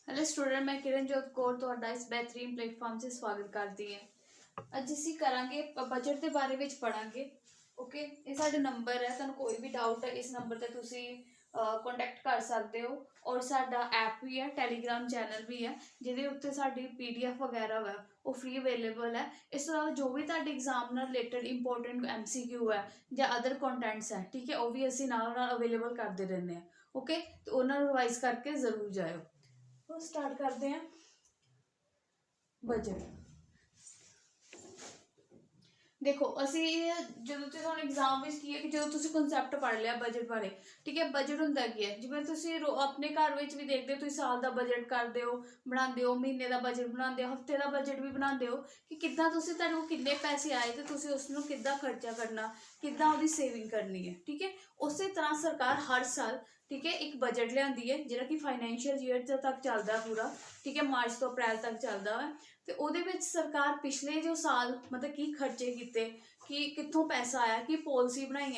Hello student, मैं किरणजोत कौर ਤੁਹਾਡਾ ਇਸ ਬਿਹਤਰੀਨ ਪਲੇਟਫਾਰਮ 'ਤੇ ਸਵਾਗਤ ਕਰਦੀ ਹਾਂ। ਅੱਜ ਅਸੀਂ ਕਰਾਂਗੇ ਬਜਟ ਦੇ ਬਾਰੇ ਵਿੱਚ ਪੜਾਂਗੇ। ਓਕੇ, ਇਹ ਸਾਡਾ ਨੰਬਰ ਹੈ, ਤੁਹਾਨੂੰ ਕੋਈ ਵੀ ਡਾਊਟ ਹੈ ਇਸ ਨੰਬਰ ਤੇ ਤੁਸੀਂ ਕੰਟੈਕਟ ਕਰ ਸਕਦੇ ਹੋ। ਔਰ ਸਾਡਾ ਐਪ ਵੀ ਹੈ, ਟੈਲੀਗ੍ਰਾਮ ਚੈਨਲ ਵੀ ਹੈ, ਜਿਹਦੇ ਉੱਤੇ ਸਾਡੀ PDF ਵਗੈਰਾ ਵਾ ਉਹ ਫ੍ਰੀ ਅਵੇਲੇਬਲ ਹੈ। ਇਸ ਤੋਂ ਇਲਾਵਾ ਜੋ ਵੀ ਤੁਹਾਡੇ ਐਗਜ਼ਾਮ ਨਾਲ ਰਿਲੇਟਡ ਇੰਪੋਰਟੈਂਟ MCQ ਹੈ ਜਾਂ ਅਦਰ ਕੰਟੈਂਟਸ ਹੈ, ਠੀਕ ਹੈ, ਉਹ ਵੀ ਅਸੀਂ ਨਾਲ ਨਾਲ ਅਵੇਲੇਬਲ ਕਰਦੇ ਰਹਿੰਦੇ ਹਾਂ। ਓਕੇ, ਤੇ ਉਹਨਾਂ ਨੂੰ ਰਿਵਾਈਜ਼ ਕਰਕੇ ਜ਼ਰੂਰ ਜਾਇਓ। तो स्टार्ट करते हैं। बजट देखो असी जो तुम एग्जाम में की है कि जो तुम कंसैप्ट पढ़ लिया बजट बारे, ठीक है। बजट होंगे की है जिवें तुम अपने घर में भी देखते हो, तुम साल का बजट करते हो, बनाते हो, महीने का बजट बनाते हो, हफ्ते का बजट भी बनाते हो कि कितना तुहाडे कोल किन्ने पैसे आए तो तुसीं उसनूं किद्दां खर्चा करना, किद्दां उहदी सेविंग करनी है, ठीक है। उस तरह सरकार हर साल, ठीक है, एक बजट लियाती है जिहड़ा कि फाइनैंशियल ईयर तक चलता पूरा, ठीक है, मार्च तो अप्रैल तक चलता है। तो ਉਹਦੇ ਵਿੱਚ सरकार पिछले जो साल मतलब की खर्चे किए, कि कितों पैसा आया, कि पॉलिसी बनाई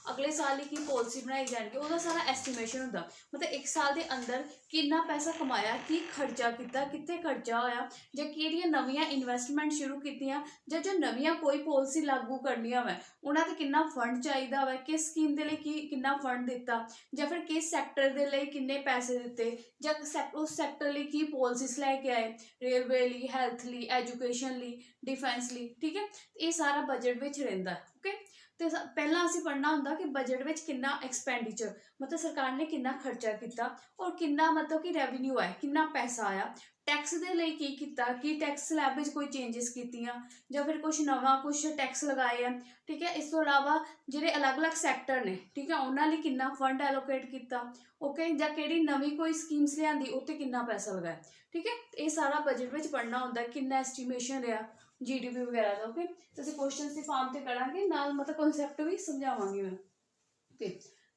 अगले साल ही की पॉलिसी बनाई जाएगी, उसका सारा एस्टीमेशन होंदा। मतलब एक साल के अंदर कितना पैसा कमाया, कि खर्चा किया, कितने खर्चा होया, जां किहड़ियां नवीं इन्वेस्टमेंट शुरू कीतियां, जां जो नवीं कोई पॉलिसी लागू करनियां वै उन्हां ते कितना फंड चाहिदा वै, किस स्कीम दे लई कितना फंड दिता, जां फिर किस सैक्टर दे लई किन्ने पैसे दिते, जां उस सैक्टर लई की पॉलिसीज लैके आए, रेलवे ली, हैल्थ ली, एजुकेशन ली, डिफेंस ली, ठीक है। ये सारा बजट विच रहिंदा है। ओके, तो पहला असीं पढ़ना हुंदा कि बजट विच कितना एक्सपेंडिचर, मतलब सरकार ने कितना खर्चा किया और कितना मतलब कि रेवन्यू आया, कितना पैसा आया, टैक्स दे लई की कीता, कि टैक्स स्लैब विच कोई चेंजिस कीतियां जां फिर कुछ नवां कुछ टैक्स लगाए हैं, ठीक है। इस तो इलावा जिहड़े अलग अलग सैक्टर ने, ठीक है, उन्हां लई कितना फंड एलोकेट किया, ओके, जां किहड़ी नवीं कोई स्कीम्स लिआंदी उत्ते कितना पैसा लगाया, ठीक है। ये सारा बजट में पढ़ना होंगे कितना एस्टीमेशन रहा GDP वगैरह का। ओके, तो असं क्वेश्चन की फॉर्म से करांगे, नाल मतलब कॉन्सैप्ट भी समझावांगी मैं। ओके,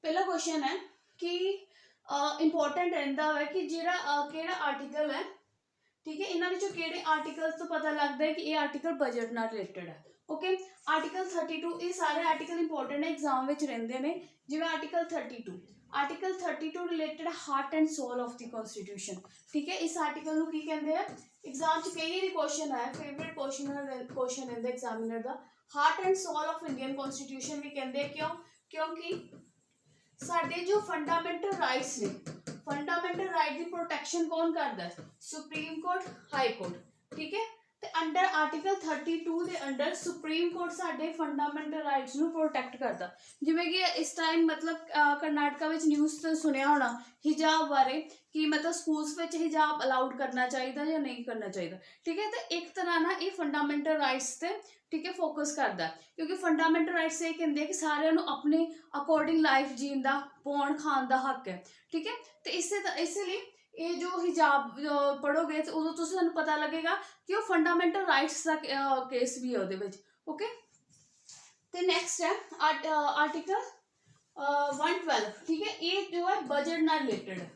पहला क्वेश्चन है कि इंपॉर्टेंट रहिंदा है कि जिहड़ा किहड़ा आर्टिकल है, ठीक है, इन्हां विचों किहड़े आर्टिकल तो पता लगता है कि ये आर्टिकल बजट नाल रिलेटेड है। ओके, आर्टिकल 32, ये सारे आर्टिकल इंपॉर्टेंट है, एग्जाम में रहिंदे ने। जिवें article 32 related heart and soul of the constitution, ठीक है। इस आर्टिकल नूं की कहंदे हैं, एग्जाम च कई बार क्वेश्चन आया, फेवरेट क्वेश्चन है एग्जामिनर का। Heart and soul of Indian constitution भी कहते हैं, क्यों? क्योंकि साडे जो फंडामेंटल राइट्स ने, फंडामेंटल राइट की प्रोटैक्शन कौन करता है? सुप्रीम कोर्ट, हाई कोर्ट, ठीक है। तो अंडर आर्टिकल 32 के अंडर सुप्रीम कोर्ट साडे फंडामेंटल राइट्स नूं प्रोटैक्ट करता। जिवें कि इस टाइम मतलब कर्नाटका में न्यूज़ तो सुनिया होना हिजाब बारे, कि मतलब स्कूल्स में हिजाब अलाउड करना चाहिए या नहीं करना चाहिए, ठीक है। तो एक तरह ना ये फंडामेंटल राइट्स से, ठीक है, फोकस करता है, क्योंकि फंडामेंटल राइट्स ये कहते हैं कि सारे अपने अकॉर्डिंग लाइफ जीण का, पाउण खाण का हक है, ठीक है। तो इसलिए ये जो हिजाब पढ़ोगे तो उदों तुहानूं पता लगेगा कि वो फंडामेंटल राइट्स का केस भी है उहदे विच। ओके, तो नेक्स्ट है आर्टिकल 112, ठीक है। ये जो है बजट नाल रिलेटेड है,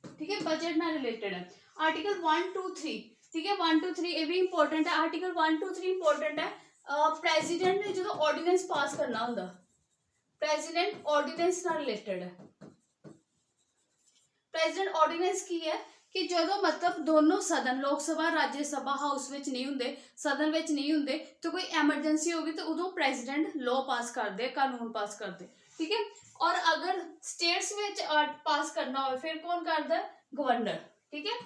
ठीक है, बजट नाल रिलेटेड है। आर्टिकल 1, 2, 3, ठीक है, 1, 2, 3 ये भी इंपॉर्टेंट है। आर्टिकल 1, 2, 3 इंपॉर्टेंट है। प्रेजिडेंट ने जो ऑर्डीनेंस पास करना होंगे, प्रेजिडेंट ऑर्डीनेंस नाल रिलेटेड है। प्रेजिडेंट ऑर्डीनेंस की है कि जो मतलब दोनों सदन, लोक सभा, राज्य सभा हाउस में नहीं होंगे, सदन में नहीं होंगे, तो कोई एमरजेंसी होगी तो उदों प्रेजिडेंट लॉ पास कर दे, कानून पास कर दे, ठीक है। और अगर स्टेट्स में पास करना हो फिर कौन करता है? गवर्नर, ठीक है।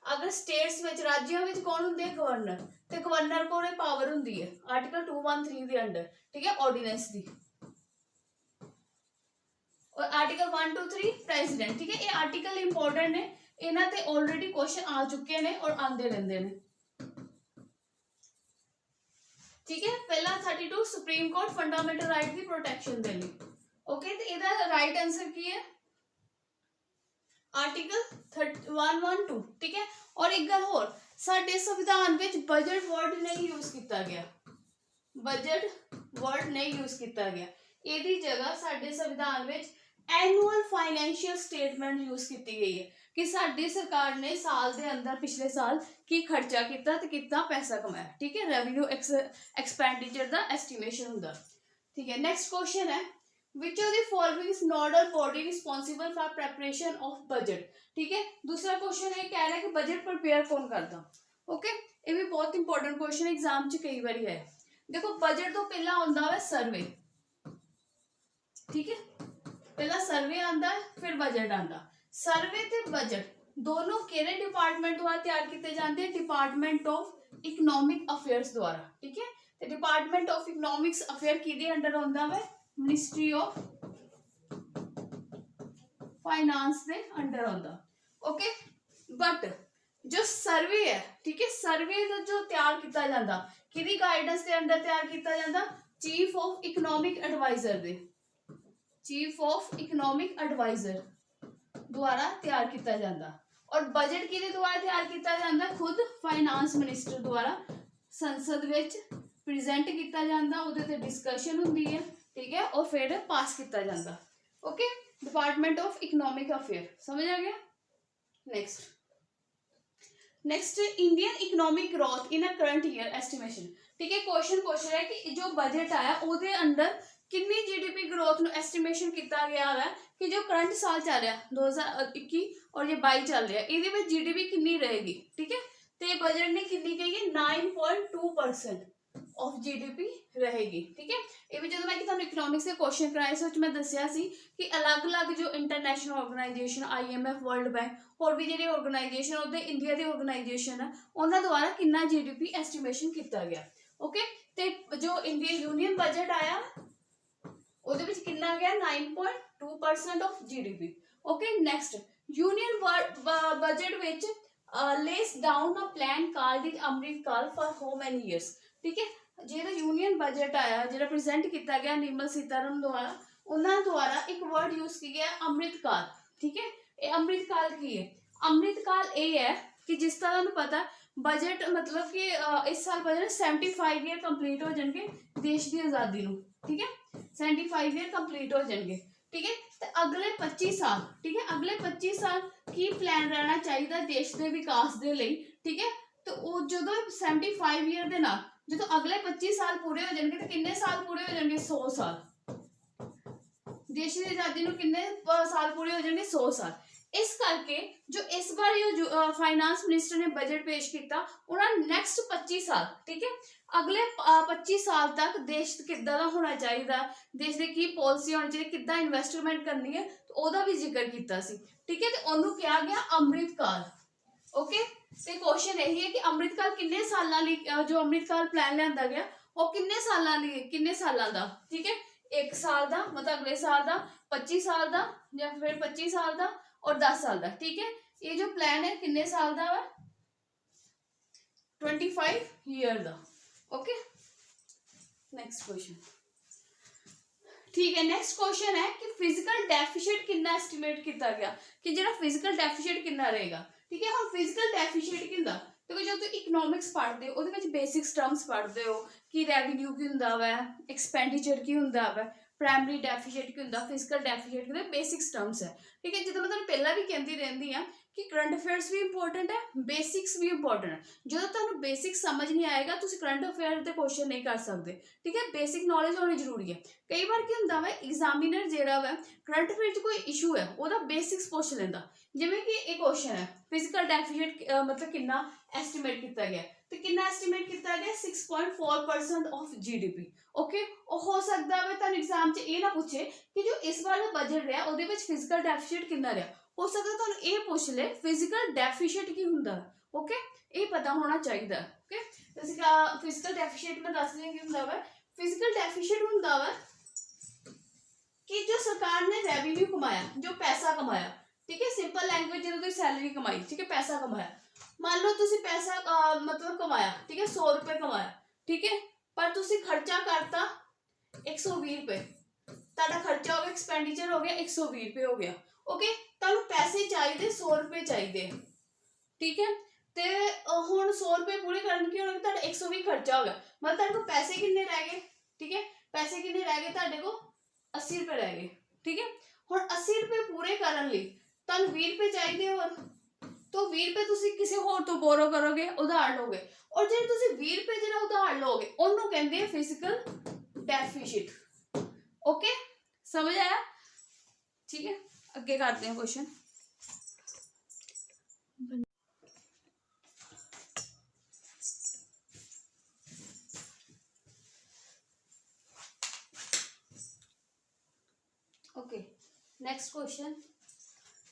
अगर स्टेट्स में, राज्यों में कौन होंगे? गवर्नर। तो गवर्नर को पावर होंगी है आर्टिकल 213 के अंडर, ठीक है, ऑर्डीनेंस की। और आर्टिकल 1, 2, 3 प्रेजिडेंट, ठीक है। ये आर्टिकल इंपॉर्टेंट है, इन्हां ते ऑलरेडी क्वेश्चन आ चुके हैं और आते रहते हैं, ठीक है। पहला 32 सुप्रीम कोर्ट फंडामेंटल राइट की प्रोटैक्शन दे लई। ओके, तो इसका राइट आंसर की है? आर्टिकल 112, ठीक है। और एक गल होर, साडे संविधान विच बजट वर्ड नहीं यूज किया गया, बजट वर्ड नहीं यूज किया गया। ਇਹਦੀ जगह साडे संविधान विच एनुअल फाइनैंशियल स्टेटमेंट यूज की गई है, कि साडी सरकार ने साल के अंदर पिछले साल की खर्चा किया तो कितना पैसा कमाया, ठीक है। रेवन्यू एक्सपेंडिचर का एस्टीमेशन होंगे, ठीक है। नैक्सट क्वेश्चन है which of the following is nodal body responsible for preparation of budget. ठीक है, दूसरा क्वेश्चन ये कह रहा है कि बजट प्रिपेयर कौन करता। ओके, ये भी बहुत इंपॉर्टेंट क्वेश्चन एग्जाम च कई बार है। देखो बजट तो पहला आता है सर्वे, ठीक है, पहला सर्वे आता है फिर बजट आता। सर्वे ते बजट दोनों केड़े डिपार्टमेंट द्वारा तैयार किए जाते हैं, डिपार्टमेंट ऑफ इकनॉमिक अफेयर्स द्वारा। ठीक है, तो डिपार्टमेंट ऑफ इकनॉमिक्स अफेयर किदे अंडर आता है, ministry of finance they under आता। ओके, बट जो सर्वे है, ठीक है, सर्वे जो तैयार किया जाता किदी गाइडेंस के अंडर तैयार किया जाता, चीफ ऑफ इकनॉमिक एडवाइजर दे, चीफ ऑफ इकनॉमिक एडवाइजर द्वारा तैयार किया जाता। और बजट किदे द्वारा तैयार किया जाता, खुद फाइनेंस मिनिस्टर द्वारा संसद विच प्रेजेंट किया जाता, उहदे ते डिस्कशन हुंदी है। ठीक है, और फिर पास किया जाता। Okay, department of economic affair, समझ आ गया। Next Indian economic growth in a current year estimation. ठीक है, क्वेश्चन पूछ रहा है कि जो बजट आया उसके अंदर कितनी जीडीपी ग्रोथ नु एस्टिमेशन किया गया है कि जो करंट साल चल रहा 2021 और ये 22 चल रहा है, ये जीडीपी कितनी रहेगी। ठीक है, तो बजट ने कितनी कही है, 9.2% ऑफ जीडीपी रहेगी। ठीक है, ये भी जो मैं इकनॉमिक्स के क्वेश्चन कराए थे मैं दसिया सी कि अलग अलग जो international organisation IMF world bank और भी जी ऑर्गेनाइजेशन उधर इंडिया की ऑर्गेनाइजेशन है उन्होंने द्वारा कितना जीडीपी एस्टिमेशन किया गया। ओके, तो जो इंडियन यूनियन बजट आया ਉਹਦੇ ਵਿੱਚ ਕਿੰਨਾ ਗਿਆ 9.2% of GDP. Okay, next union budget ਵਿੱਚ lays down a plan called it Amrit Kaal for how many years. ठीक है, ਜਿਹੜਾ यूनियन बजट आया ਜਿਹੜਾ प्रेजेंट किया गया निर्मला सीतारमण द्वारा, उन्होंने द्वारा एक वर्ड यूज किया गया अमृत काल। ठीक है, ये अमृत काल की है, अमृत काल ये है कि जिस तरह तुहानू पता बजट मतलब कि इस साल बजट 75 ईयर कंप्लीट हो जाएंगे देश की आज़ादी नू। ठीक है, 75 ईयर कंप्लीट हो जाएंगे। ठीक है, तो अगले 25 साल, ठीक है, अगले 25 साल की प्लान रहना चाहिए देश के विकास के लिए। ठीक है, तो वो जो 75 ईयर के नाल जो अगले 25 साल पूरे हो जाएंगे तो कितने साल पूरे हो जाएंगे, 100 साल। देश की आज़ादी नू कितने साल पूरे हो जाएंगे, 100 साल। इस करके जो इस बार जो फाइनेंस मिनिस्टर ने बजट पेश किया उन्होंने नेक्स्ट 25 साल, ठीक है, अगले 25 साल तक देश किदा दा होना चाहिए, देश की की पॉलिसी होनी चाहिए, किदा इन्वेस्टमेंट करनी है, तो वह भी जिक्र किया। ठीक है, तो उन्होंने कहा गया अमृत काल। ओके, तो क्वेश्चन यही है कि अमृत काल किन्ने सालां लई जो अमृत काल प्लान लिया गया वो किन्ने सालां लई, किन्ने सालां दा। ठीक है, 1 साल का मतलब अगले साल का, 25 साल का या फिर 25 साल का और 10 साल का। ठीक है, ये जो प्लान है किन्ने साल का है, 25 ईयर का। Okay, next question. ठीक है, नेक्स्ट क्वेश्चन है कि फिजिकल डेफिसिट कितना एस्टिमेट किया गया, कि जो फिजिकल डेफिसिट कितना रहेगा। ठीक है, हम फिजिकल डेफिसिट कि देखो जो तुम इकनॉमिक्स पढ़ते हो वो बेसिक्स टर्म्स पढ़ते हो कि रेवन्यू की होंदा वा, एक्सपेंडिचर की होंदा वा, प्राइमरी डेफिसिट की होंदा, फिजिकल डेफिसिट की बेसिक्स टर्म्स है। ठीक है, जिदा मैं तुहानू पहला भी कहती रहती हाँ कि करंट अफेयर्स भी इंपॉर्टेंट है, बेसिक्स भी इंपॉर्टेंट है। जो तुहानू बेसिक्स समझ नहीं आएगा तुम करंट अफेयर के क्वेश्चन नहीं कर सकते। ठीक है, बेसिक नॉलेज होनी जरूरी है। कई बार की होंदा वा एग्जामिनर जिहड़ा वा करंट अफेयर कोई इशू है वह बेसिक्स पूछ लेंदा, जिवें कि एक क्वेश्चन है फिजिकल डेफिसिट मतलब कितना एस्टिमेट किया गया, तो कितना एस्टिमेट किया गया 6.4% ऑफ जीडीपी। ओके, और हो सकता है तुहानू एग्जाम च ये ना पूछे कि जो इस बार का बजट रहा उहदे विच फिजिकल डेफिसिट कितना रहा, हो सकता है तुहानू ये पूछ ले फिजिकल डेफिसिट की हुंदा। ओके, ये पता होना चाहिए। ओके, फिजिकल डेफिसिट मैं दस दी की हुंदा वा, फिजिकल डेफिसिट हुंदा वा कि जो सरकार ने रेवेन्यू कमाया, जो पैसा कमाया। ठीक है, सिंपल लैंग्वेज जो सैलरी कमाई, ठीक है, पैसा कमाया, मान लो तुसी पैसा मतलब कमाया, ठीक है, 100 रुपए कमाया। ठीक है, पर तुसी खर्चा करता 120 रुपए, ताड़ा खर्चा हो गया, एक्सपेंडिचर हो गया 120 रुपए हो गया। ओके, तुहानू पैसे चाहिए 100 रुपए चाहिए। ठीक है, तो हुण 100 रुपए पूरे करने की होने ताड़ा 120 खर्चा हो गया, मतलब ताड़े को पैसे कितने रह गए। ठीक है, पैसे कितने रह गए, ताड़े को 80 रुपए रह गए। ठीक है, हुण 80 रुपए पूरे करने लई तुहानू 20 रुपए चाहिए और तो 20 रुपए तुसी किसी होर तो बोरो करोगे, उधार लोगे, और जे तुसी 20 रुपए जिहड़ा उधार लोगे उन्होंने कहंदे आ फिजिकल डेफिसिट। ओके, समझ आया? ठीक है, अगे करते हैं क्वेश्चन। Okay, next question.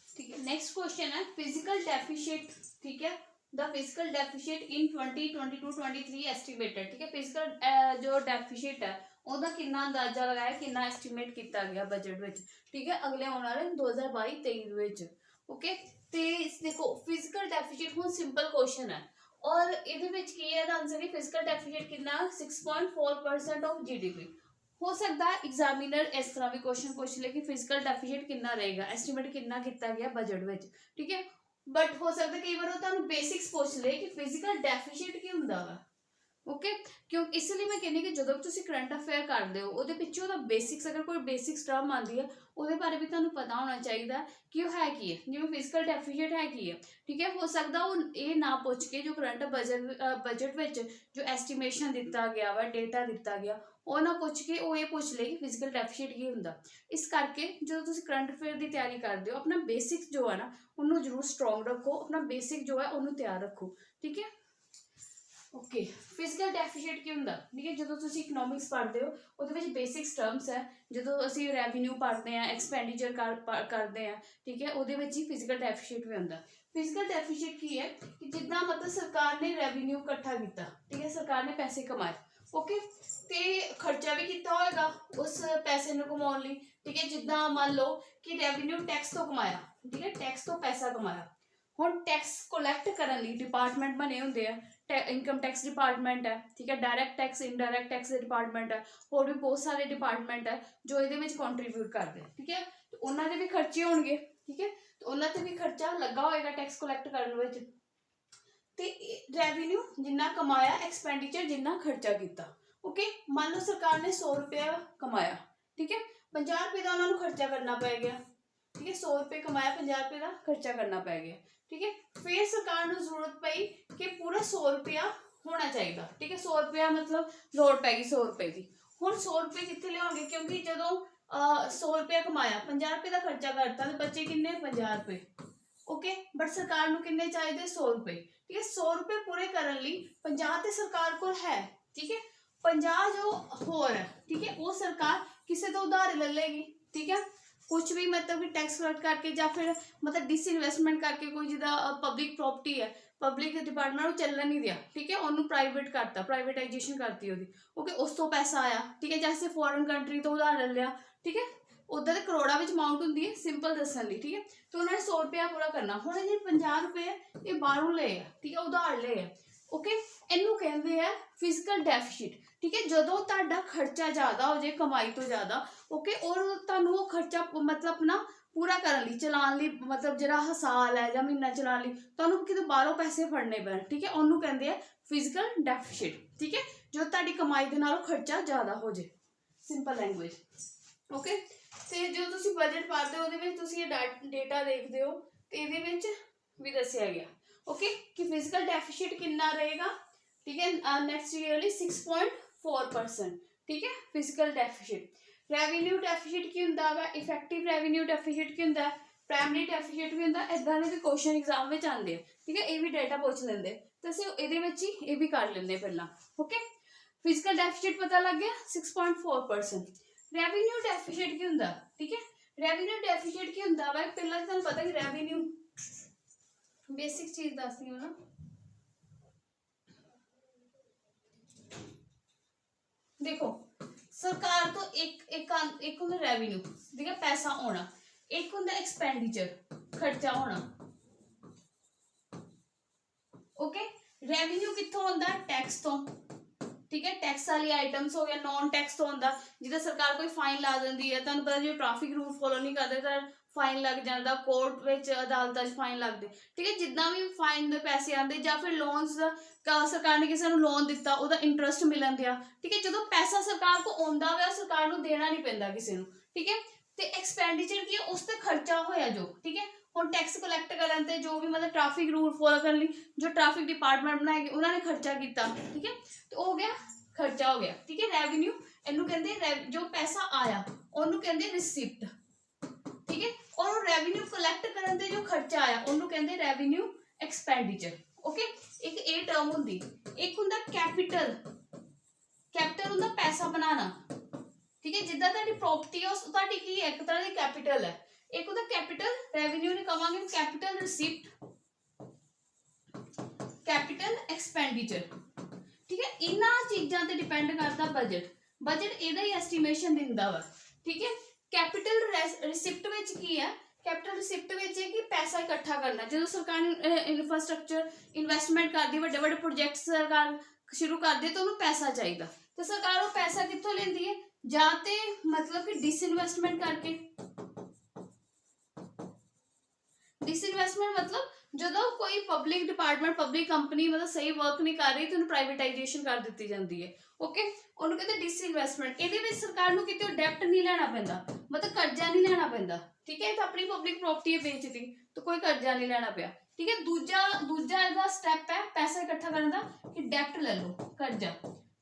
ठीक है, नेक्स्ट क्वेश्चन है फिजिकल डेफिशिएट। ठीक है, the physical deficit in 2022-23 estimated. ठीक है, फिजिकल जो डेफिशिएट है ਉਹਦਾ ਕਿੰਨਾ ਅੰਦਾਜ਼ਾ ਲਗਾਇਆ, ਕਿੰਨਾ ਐਸਟੀਮੇਟ ਕੀਤਾ ਗਿਆ ਬਜਟ ਵਿੱਚ। ਠੀਕ ਹੈ, ਅਗਲੇ ਆਉਣ ਵਾਲੇ 2022-23 ਵਿੱਚ। ਓਕੇ, ਤੇ ਦੇਖੋ ਫਿਜ਼ੀਕਲ ਡੈਫੀਸਿਟ ਹੁਣ ਸਿੰਪਲ ਕੁਐਸਚਨ ਹੈ ਔਰ ਇਹਦੇ ਵਿੱਚ ਕੀ ਹੈ, ਦਾ ਆਨਸਰ ਹੈ ਫਿਜ਼ੀਕਲ ਡੈਫੀਸਿਟ ਕਿੰਨਾ 6.4% ਆਫ ਜੀਡੀਪੀ। हो सकता है एग्जामिनर इस तरह भी क्वेश्चन पूछ ले कि फिजिकल डेफिसिट कितना रहेगा, एस्टिमेट कितना किया गया बजट में। ठीक है, बट हो सकता है कई बार तुहानू बेसिक्स पूछ ले कि फिजिकल डेफिसिट की हुंदा वा। ओके, क्यों इसलिए मैं कहनी कि जब तुम करंट अफेयर करते हो वो पिछों का बेसिक्स, अगर कोई बेसिक्स टर्म आती है वो बारे भी तुहानू पता होना चाहिए कि वह है की है, जिवें फिजिकल डेफिसिट है की है। ठीक है, हो सकता वो ये ना पूछ के जो करंट बजट में जो एस्टिमेशन दिता गया वा, डेटा दिता गया वो ना पूछ के वो ये पूछ ले कि फिजिकल डेफिसिट की हुंदा। इस करके जो तुम करंट अफेयर की तैयारी करते हो अपना बेसिक्स जो है ना उन्होंने जरूर स्ट्रोंग रखो, अपना बेसिक जो है उन्होंने तैयार रखो। ठीक है, ओके, फिजिकल डेफिसिट की हुंदा। ठीक है, जो तुम इकनॉमिक्स पढ़ते हो वो बेसिक्स टर्म्स है, जो असी रेवन्यू पढ़ते हैं, एक्सपेंडिचर करते हैं। ठीक है, वो ही फिजिकल डेफिसिट भी हुंदा। फिजिकल डेफिसिट की है कि जिदा मतलब सरकार ने रेवन्यू इकट्ठा किया। ठीक है, सरकार ने पैसे कमाए। ओके, ते खर्चा भी किया होगा उस पैसे को कमाने लई। ठीक है, जिदा मान लो कि रेवन्यू टैक्स तो कमाया। ठीक है, टैक्स तो पैसा कमाया, हुण टैक्स कलैक्ट करने लई डिपार्टमेंट बने होंदे आ। इनकम टैक्स डिपार्टमेंट है। ठीक है, direct tax, indirect tax department है, होर भी बहुत सारे डिपार्टमेंट है जो ये कॉन्ट्रीब्यूट करते हैं। ठीक है, तो उन्होंने भी खर्चे होंगे। ठीक है, तो उन्होंने भी खर्चा लगा होएगा टैक्स कलैक्ट करने में। तो रेवन्यू जिन्ना कमाया, एक्सपेंडिचर जिन्ना खर्चा किया। ओके, मान लो सरकार ने 100 रुपया कमाया। ठीक है, 50 रुपये का उन्होंने खर्चा करना पै गया। ठीक है, 100 रुपये कमाया, 50 रुपये का खर्चा करना पै गया। ठीक है, फिर सरकार को जरूरत पई कि पूरा 100 रुपया होना चाहिए। ठीक है, 100 रुपया मतलब लोड़ पैगी 100 रुपये की। हुण 100 रुपये कित्थे लियाओगे, क्योंकि जो 100 रुपया कमाया, 50 रुपये का खर्चा करता तो बचे किन्ने 50 रुपये। ओके, बट सरकार को किन्ने चाहिए 100 रुपये। ठीक है, 100 रुपये पूरे करने लई 50 तो सरकार को है। ठीक है, 50 जो होर है। ठीक है, वो सरकार किसी तो उधार ले लेगी। ठीक है, कुछ भी मतलब कि टैक्स कलेक्ट करके या फिर मतलब डिसइन्वेस्टमेंट करके, कोई जिदा पब्लिक प्रॉपर्टी है, पब्लिक डिपार्टमेंट चलन नहीं दिया। ठीक है, उन्होंने प्राइवेट करता, प्राइवेटाइजेशन करती वो। ओके, उस तो पैसा आया। ठीक है, जैसे फॉरेन कंट्री तो उधार ले लिया। ठीक है, उधर तो करोड़ा में अमाउंट होंगी है, सिंपल दसन ली। ठीक है, तो उन्होंने 100 रुपया पूरा करना। हुण ये 50 रुपये ये बाहरों ले है। ठीक है, उधार ले है। ओके, इनू कहते हैं फिजिकल डेफिसिट। ठीक है, जो तुहाडा खर्चा ज़्यादा हो जाए कमाई तो ज़्यादा। ओके, और तुहानू वो खर्चा मतलब अपना पूरा करने लई, चलाने लई, मतलब जिहड़ा साल है या महीना चलाने लई तुहानू कितों बाहरों पैसे फड़ने पैण। ठीक है, उन्होंने कहते हैं फिजिकल डेफिसिट। ठीक है, जो तुहाडी कमाई दे नालों खर्चा ज़्यादा हो जाए, सिंपल लैंगुएज। ओके, तो जो तुसीं बजट पढ़ते हो ये डेटा देखते हो तो ये भी दसिया गया। ओके, कि फिजिकल डेफिसिट कितना रहेगा। ठीक है, नेक्स्ट ईयरली 6.4%। ठीक है, फिजिकल डेफिसिट। रेवन्यू डेफिसिट की हुंदा वा, इफेक्टिव रेवन्यू डेफिसिट की हुंदा, प्राइमरी डेफिसिट भी हुंदा। इदां दे भी क्वेश्चन एग्जाम में आते हैं। ठीक है, ये भी डेटा पूछ लेंगे तो असीं ये भी कर लेंगे पहला। ओके, फिजिकल डेफिसिट पता लग गया 6.4%। रेवन्यू डेफिसिट की हुंदा। ठीक है, रेवन्यू डेफिसिट की हुंदा वा, पहला तुहानूं पता कि रेवन्यू बेसिक चीज दसदी हूं ना। देखो, सरकार तो एक होंदा रेवन्यू। ठीक है, पैसा होना। एक होंदा एक्सपेंडिचर, खर्चा होना। ओके, रेवन्यू कित्थों होंदा, टैक्स तो। ठीक है, टैक्स वाली आइटम्स हो गया, नॉन टैक्स तो होंदा जिदा सरकार कोई फाइन ला देंदी है। तुहानूं पता जो ट्रैफिक रूल फॉलो नहीं करते तो फाइन लग जाता, कोर्ट विच अदालतां च फाइन लगते। ठीक है, जिदा भी फाइन के पैसे आते या फिर लोन्स सरकार ने किसी को लोन दिता उसका इंटरस्ट मिलन दिया। ठीक है, जो पैसा सरकार को आउंदा वा सरकार को देना नहीं पैंदा किसी को। ठीक है, तो एक्सपेंडिचर की उस पर खर्चा होया जो। ठीक है, और टैक्स कलैक्ट करन ते जो भी मतलब ट्रैफिक रूल फॉलो करने जो ट्रैफिक डिपार्टमेंट बनाएगी उन्होंंने खर्चा किया। ठीक है, तो हो गया खर्चा हो गया। ठीक है, रेवन्यू इनू कहते जो पैसा आया ਉਹਨੂੰ ਕਹਿੰਦੇ ਰਿਸਿਪਟ, ਠੀਕ ਹੈ। ਔਰ ਰੈਵਨਿਊ ਕਲੈਕਟ ਕਰਨ ਦੇ ਜੋ ਖਰਚਾ ਆਇਆ ਉਹਨੂੰ ਕਹਿੰਦੇ ਰੈਵਨਿਊ ਐਕਸਪੈਂਡੀਚਰ। ਓਕੇ, ਇੱਕ ਇਹ ਟਰਮ ਹੁੰਦੀ। ਇੱਕ ਹੁੰਦਾ ਕੈਪੀਟਲ, ਕੈਪੀਟਲ ਹੁੰਦਾ ਪੈਸਾ ਬਣਾਉਣਾ, ਠੀਕ ਹੈ। ਜਿੱਦਾਂ ਤੁਹਾਡੀ ਪ੍ਰੋਪਰਟੀ ਹੈ ਤੁਹਾਡੀ ਕੀ ਹੈ, ਇੱਕ ਤਰ੍ਹਾਂ ਦੀ ਕੈਪੀਟਲ ਹੈ। ਇੱਕ ਹੁੰਦਾ ਕੈਪੀਟਲ, ਰੈਵਨਿਊ ਨੇ ਕਵਾਂਗੇ ਕੈਪੀਟਲ ਰਿਸਿਪਟ, ਕੈਪੀਟਲ ਐਕਸਪੈਂਡੀਚਰ, ਠੀਕ ਹੈ। ਇਹਨਾਂ ਚੀਜ਼ਾਂ ਤੇ ਡਿਪੈਂਡ ਕਰਦਾ ਬਜਟ। ਬਜਟ ਇਹਦਾ ਹੀ ਐਸਟੀਮੇਸ਼ਨ ਦਿੰਦਾ ਵਾ, ਠੀਕ ਹੈ। ਕੈਪੀਟਲ ਰਿਸਿਪਟ ਵਿੱਚ ਕੀ ਹੈ, ਕੈਪੀਟਲ ਰਿਸਿਪਟ ਵਿੱਚ ਹੈ ਕਿ ਪੈਸਾ ਇਕੱਠਾ ਕਰਨਾ। ਜਦੋਂ ਸਰਕਾਰ ਇਨਫਰਾਸਟ੍ਰਕਚਰ ਇਨਵੈਸਟਮੈਂਟ ਕਰਦੀ, ਵੱਡੇ ਵੱਡੇ ਪ੍ਰੋਜੈਕਟ ਸਰਕਾਰ ਸ਼ੁਰੂ ਕਰਦੀ ਤਾਂ ਉਹਨੂੰ ਪੈਸਾ ਚਾਹੀਦਾ, ਤੇ ਸਰਕਾਰ ਉਹ ਪੈਸਾ ਕਿੱਥੋਂ ਲੈਂਦੀ ਹੈ, ਜਾਂ ਤੇ ਮਤਲਬ ਕਿ ਡਿਸਇਨਵੈਸਟਮੈਂਟ ਕਰਕੇ। ਡਿਸਇਨਵੈਸਟਮੈਂਟ ਮਤਲਬ ਜਦੋਂ ਕੋਈ ਪਬਲਿਕ ਡਿਪਾਰਟਮੈਂਟ, ਪਬਲਿਕ ਕੰਪਨੀ ਮਤਲਬ ਸਹੀ ਵਰਕ ਨਹੀਂ ਕਰ ਰਹੀ ਤੇ ਉਹਨੂੰ ਪ੍ਰਾਈਵੇਟਾਈਜੇਸ਼ਨ ਕਰ ਦਿੱਤੀ ਜਾਂਦੀ ਹੈ। ਓਕੇ, ਉਹਨੂੰ ਕਹਿੰਦੇ ਡਿਸਇਨਵੈਸਟਮੈਂਟ। ਇਹਦੇ ਵਿੱਚ ਸਰਕਾਰ ਨੂੰ ਕਿਤੇ ਡੈਪਟ ਨਹੀਂ ਲੈਣਾ ਪੈਂਦਾ, ਮਤਲਬ ਕਰਜ਼ਾ ਨਹੀਂ ਲੈਣਾ ਪੈਂਦਾ, ਠੀਕ ਹੈ। ਤਾਂ ਆਪਣੀ ਪਬਲਿਕ ਪ੍ਰਾਪਰਟੀ ਵੇਚਦੀ ਤਾਂ ਕੋਈ ਕਰਜ਼ਾ ਨਹੀਂ ਲੈਣਾ ਪਿਆ, ਠੀਕ ਹੈ। ਦੂਜਾ ਇਹਦਾ ਸਟੈਪ ਹੈ ਪੈਸਾ ਇਕੱਠਾ ਕਰਨ ਦਾ, ਕਿ ਡੈਪਟ ਲੈ ਲਓ, ਕਰਜ਼ਾ,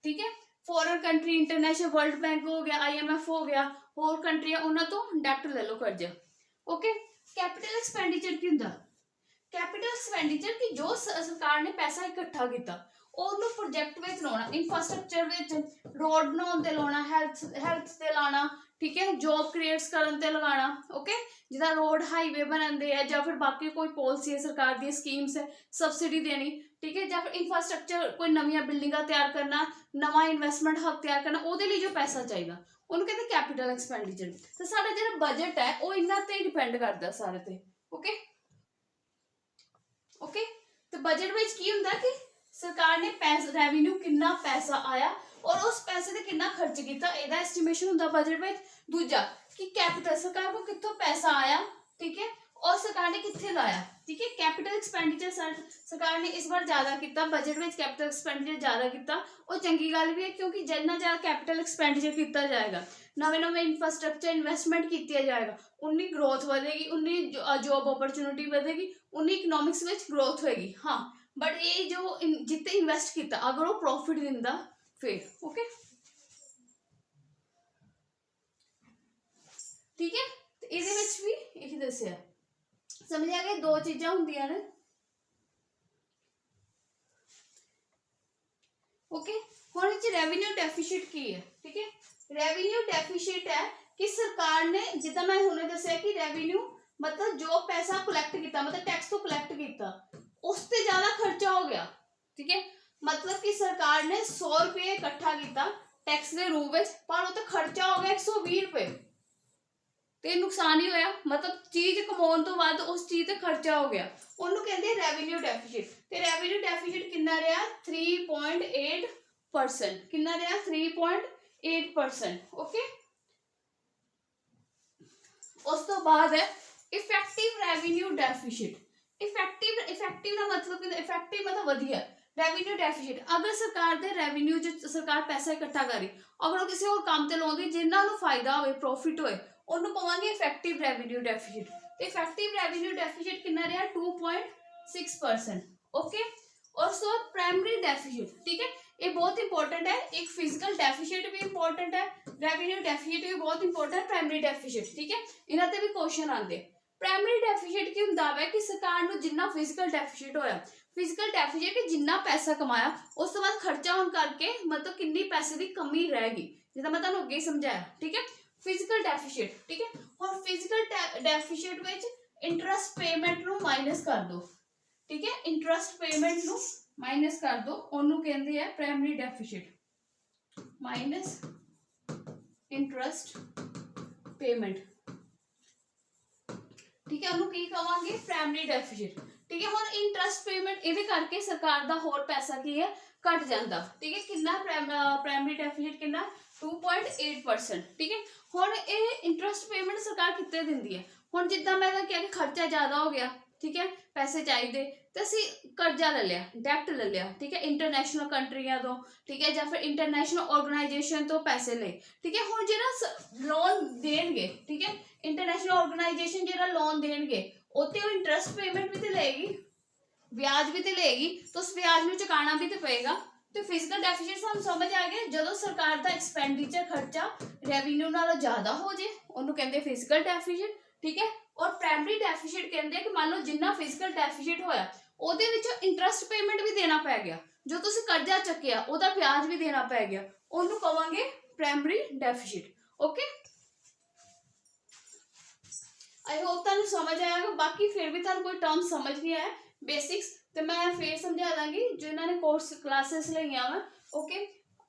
ਠੀਕ ਹੈ। Foreign country, international world bank ਹੋ ਗਿਆ, IMF ਹੋ ਗਿਆ, ਹੋਰ ਕੰਟਰੀਆਂ, ਉਹਨਾਂ ਤੋਂ ਡੈਪਟ ਲੈ ਲਓ, ਕਰਜ਼ਾ। ਓਕੇ, ਕੈਪੀਟਲ ਐਕਸਪੈਂਡੀਚਰ ਕੀ ਹੁੰਦਾ, ਕੈਪੀਟਲ ਐਕਸਪੈਂਡੀਚਰ ਕਿ ਜੋ ਸਰਕਾਰ ਨੇ ਪੈਸਾ ਇਕੱਠਾ ਕੀਤਾ ਉਹਨੂੰ ਪ੍ਰੋਜੈਕਟ ਵਿੱਚ ਲਾਉਣਾ, ਇਨਫਰਾਸਟ੍ਰਕਚਰ ਵਿੱਚ, ਰੋਡ ਬਣਾਉਣ ਤੇ ਲਾਉਣਾ, ਹੈਲਥ ਤੇ ਲਾਉਣਾ, ਠੀਕ ਹੈ। ਜੋਬ ਕ੍ਰੀਏਟਸ ਕਰਨ ਤੇ ਲਗਾਉਣਾ, ਓਕੇ। ਜਿੱਦਾਂ ਰੋਡ ਹਾਈਵੇ ਬਣਾਉਂਦੇ ਆ, ਜਾਂ ਫਿਰ ਬਾਕੀ ਕੋਈ ਪਾਲਿਸੀ ਹੈ ਸਰਕਾਰ ਦੀ, ਸਕੀਮਸ ਹੈ, ਸਬਸਿਡੀ ਦੇਣੀ, ਠੀਕ ਹੈ। ਜਾਂ ਫਿਰ ਇਨਫਰਾਸਟ੍ਰਕਚਰ ਕੋਈ ਨਵੀਆਂ ਬਿਲਡਿੰਗਾਂ ਤਿਆਰ ਕਰਨਾ, ਨਵਾਂ ਇਨਵੈਸਟਮੈਂਟ ਹੱਬ ਤਿਆਰ ਕਰਨਾ, ਉਹਦੇ ਲਈ ਜੋ ਪੈਸਾ ਚਾਹੀਦਾ ਉਹਨੂੰ ਕਹਿੰਦੇ ਕੈਪੀਟਲ ਐਕਸਪੈਂਡੀਚਰ। ਤੇ ਸਾਡਾ ਜਿਹੜਾ ਬਜਟ ਹੈ ਉਹ ਇਹਨਾਂ ਤੇ ਡਿਪੈਂਡ ਕਰਦਾ ਸਾਰੇ ਤੇ। ਓਕੇ ਓਕੇ, ਤੇ ਬਜਟ ਵਿੱਚ ਕੀ ਹੁੰਦਾ ਕਿ ਸਰਕਾਰ ਨੇ ਪੈਸਾ, ਰੈਵਨਿਊ ਕਿੰਨਾ ਪੈਸਾ ਆਇਆ ਔਰ ਉਸ ਪੈਸੇ ਤੇ ਕਿੰਨਾ ਖਰਚ ਕੀਤਾ, ਇਹਦਾ ਐਸਟੀਮੇਸ਼ਨ ਹੁੰਦਾ ਬਜਟ ਵਿੱਚ। ਦੂਜਾ ਕਿ ਕੈਪੀਟਲ, ਸਰਕਾਰ ਕੋਲ ਕਿੱਥੋਂ ਪੈਸਾ ਆਇਆ, ਠੀਕ ਹੈ, ਔਰ ਸਰਕਾਰ ਨੇ ਕਿੱਥੇ ਲਾਇਆ, ਠੀਕ ਹੈ। ਕੈਪੀਟਲ ਐਕਸਪੈਂਡੀਚਰ ਸਰਕਾਰ ਨੇ ਇਸ ਵਾਰ ਜ਼ਿਆਦਾ ਕੀਤਾ, ਬਜਟ ਵਿੱਚ ਕੈਪੀਟਲ ਐਕਸਪੈਂਡੀਚਰ ਜ਼ਿਆਦਾ ਕੀਤਾ। ਉਹ ਚੰਗੀ ਗੱਲ ਵੀ ਹੈ, ਕਿਉਂਕਿ ਜਿੰਨਾ ਜ਼ਿਆਦਾ ਕੈਪੀਟਲ ਐਕਸਪੈਂਡੀਚਰ ਕੀਤਾ ਜਾਏਗਾ, ਨਵੇਂ ਇਨਫਰਾਸਟ੍ਰਕਚਰ ਇਨਵੈਸਟਮੈਂਟ ਕੀਤਾ ਜਾਏਗਾ, ਉਨੀ ਗਰੋਥ ਵਧੇਗੀ, ਉਨੀ ਜੋਬ ਓਪਰਚੁਨਿਟੀ ਵਧੇਗੀ, ਉਨੀ ਇਕਨੋਮਿਕਸ ਵਿੱਚ ਗਰੋਥ ਹੋਏਗੀ। ਹਾਂ, ਬਟ ਇਹ ਜੋ ਜਿੱਤੇ ਇਨਵੈਸਟ ਕੀਤਾ ਅਗਰ ਉਹ ਪ੍ਰੋਫਿਟ ਦਿੰਦਾ ਫਿਰ, ਓਕੇ, ਠੀਕ ਹੈ। ਤੇ ਇਹਦੇ ਵਿੱਚ ਵੀ ਇਹੀ ਦੱਸਿਆ, ਸਮਝ ਆ ਗਿਆ। ਦੋ ਚੀਜ਼ਾਂ ਹੁੰਦੀਆਂ ਨੇ, ਓਕੇ। ਹੁਣ ਇਹ ਚ ਰੈਵਨਿਊ ਡੈਫਿਸਿਟ ਕੀ ਹੈ, ਠੀਕ ਹੈ। ਰੈਵਨਿਊ ਡੈਫਿਸਿਟ ਹੈ ਕਿ ਸਰਕਾਰ ਨੇ, ਜਿੱਦਾਂ ਮੈਂ ਹੁਣੇ ਦੱਸਿਆ ਕਿ ਰੈਵਨਿਊ ਮਤਲਬ ਜੋ ਪੈਸਾ ਕਲੈਕਟ ਕੀਤਾ, ਮਤਲਬ ਟੈਕਸ ਤੋਂ ਕਲੈਕਟ ਕੀਤਾ, ਉਸ ਤੇ ਜ਼ਿਆਦਾ ਖਰਚਾ ਹੋ ਗਿਆ, ਠੀਕ ਹੈ। ਮਤਲਬ ਕਿ ਸਰਕਾਰ ਨੇ 100 ਰੁਪਏ ਇਕੱਠਾ ਕੀਤਾ ਟੈਕਸ ਦੇ ਰੂਪ ਵਿੱਚ, ਪਰ ਉਹ ਤੇ ਖਰਚਾ ਹੋ ਗਿਆ 120 ਰੁਪਏ, ਤੇ ਨੁਕਸਾਨ ਹੀ ਹੋਇਆ। ਮਤਲਬ ਚੀਜ਼ ਕਮਾਉਣ ਤੋਂ ਵੱਧ ਉਸ ਚੀਜ਼ ਤੇ ਖਰਚਾ ਹੋ ਗਿਆ, ਉਹਨੂੰ ਕਹਿੰਦੇ ਰੈਵਨਿਊ ਡੈਫਿਸਿਟ। ਤੇ ਰੈਵਨਿਊ ਡੈਫਿਸਿਟ ਕਿੰਨਾ ਰਿਹਾ, 3.8%। ਕਿੰਨਾ ਰਿਹਾ, 3.8%, ਓਕੇ। ਉਸ ਤੋਂ ਬਾਅਦ ਹੈ ਇਫੈਕਟਿਵ ਰੈਵਨਿਊ ਡੈਫਿਸਿਟ। ਇਫੈਕਟਿਵ ਦਾ ਮਤਲਬ ਇਫੈਕਟਿਵ ਮਤਲਬ ਵਧੀਆ, ਰੈਵਨਿਊ ਡੈਫਿਸਿਟ ਅਗਰ ਸਰਕਾਰ ਦੇ ਰੈਵਨਿਊ ਚ ਸਰਕਾਰ ਪੈਸਾ ਇਕੱਠਾ ਕਰੇ, ਅਗਰ ਉਹ ਕਿਸੇ ਹੋਰ ਕੰਮ ਤੇ ਲਾਉਂਦੀ ਜਿੰਨਾ ਨੂੰ ਫਾਇਦਾ ਹੋਵੇ, ਪ੍ਰੋਫਿਟ ਹੋਏ, ਉਹਨੂੰ ਕਹਾਂਗੇ ਇਫੈਕਟਿਵ ਰੈਵਨਿਊ ਡੈਫਿਸਿਟ। ਤੇ ਇਫੈਕਟਿਵ ਰੈਵਨਿਊ ਡੈਫਿਸਿਟ ਕਿੰਨਾ ਰਿਹਾ, 2.6%, ਓਕੇ। और सो प्राइमरी डेफिसिट, ठीक है, ये बहुत इंपॉर्टेंट है। एक फिजिकल डेफिसिट भी इंपॉर्टेंट है, रेवेन्यू डेफिसिट भी बहुत इंपॉर्टेंट है, प्राइमरी डेफिसिट, ठीक है। इन्हां ते भी क्वेश्चन आते। प्राइमरी डेफिसिट की हुंदा है कि सरकार नूं जिन्ना फिजिकल डेफिसिट होया, फिजिकल डेफिसिट कि जिन्ना पैसा कमाया उस तो बाद खर्चा होने करके मतलब कितनी पैसे की कमी रहेगी, जिद्दां मैं तुहानूं अगे समझाया, ठीक है। फिजिकल डेफिसिट, ठीक है। हुण फिजिकल डेफिसिट विच इंटरस्ट पेमेंट नूं माइनस कर दो, ठीक है, इंटरस्ट पेमेंट नूं माइनस कर दो, ओनू कहंदे है primary deficit, minus interest payment, ठीक है, ओनू की कहांगे प्राइमरी डेफिसिट, ठीक है। हुण इंटरस्ट पेमेंट इहदे करके सरकार दा होर पैसा की है घट जांदा, ठीक है। कितना प्राइमरी डेफिसिट कितना, 2.8%, ठीक है। हुण ये इंटरस्ट पेमेंट सरकार कित्ते दिंदी है, हुण जिद्दां मैं कहा कि खर्चा ज़्यादा हो गया, ठीक है, पैसे चाहिए तो असी कर्जा ले लिया, डैप्ट ले लिया, ठीक है, इंटरनेशनल कंट्रियां तो, ठीक है, या फिर इंटरनेशनल ऑर्गेनाइजेशन तो पैसे ले, ठीक है। हुण जिहड़ा लोन देणगे, ठीक है, इंटरनेशनल ऑर्गेनाइजेशन जिहड़ा लोन देणगे उत्ते वो इंटरस्ट पेमेंट भी तो लेगी, ब्याज भी तो लेगी, तो उस ब्याज नूं चुकाना भी तो पेगा, तो फिजिकल डेफिसिट ਸਾਨੂੰ समझ आ गया ਜਦੋਂ ਸਰਕਾਰ ਦਾ ਐਕਸਪੈਂਡੀਚਰ ਖਰਚਾ ਰੈਵਨਿਊ ਨਾਲੋਂ ਜ਼ਿਆਦਾ ਹੋ ਜੇ ਉਹਨੂੰ ਕਹਿੰਦੇ ਫਿजिकल डेफिसिट, ठीक है। और प्राइमरी डेफिसिट ਕਹਿੰਦੇ कि मान लो जिन्ना फिजिकल डेफिसिट ਹੋਇਆ ਉਹਦੇ ਵਿੱਚੋਂ ਇੰਟਰਸਟ ਪੇਮੈਂਟ ਵੀ ਦੇਣਾ ਪੈ ਗਿਆ, ਜੋ ਤੁਸੀਂ ਕਰਜ਼ਾ ਚੱਕਿਆ ਉਹਦਾ ਵਿਆਜ ਵੀ ਦੇਣਾ ਪੈ ਗਿਆ, ਉਹਨੂੰ ਕਵਾਂਗੇ primary deficit. Okay, I hope ਤੁਹਾਨੂੰ समझ आएगा। बाकी फिर भी ਤੁਹਾਨੂੰ कोई टर्म समझ नहीं आया बेसिक्स तो मैं फिर समझा दांगी जिन्होंने कोर्स क्लासेस लईआं वा। ओके,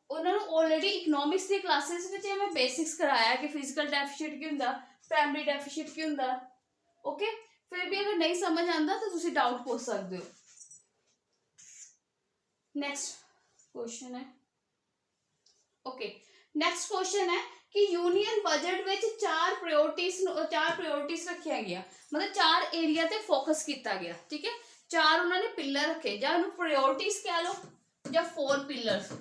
उन्होंने ऑलरेडी इकनॉमिक्स की क्लासेस में मैं बेसिक्स कराया कि फिजिकल डेफिसिट की हुंदा, प्राइमरी डेफिसिट की हुंदा। ओके, फिर भी अगर नहीं समझ आता तो तुसीं डाउट पूछ सकते हो। नेक्स्ट क्वेश्चन है, ओके, नेक्स्ट क्वेश्चन है कि यूनियन बजट में चार प्रायोरिटीज रखिया गया, मतलब चार एरिया ते फोकस किया गया, ठीक है। चार उन्होंने पिलर रखे या प्रायोरिटीज कह लो या 4 पिलर्स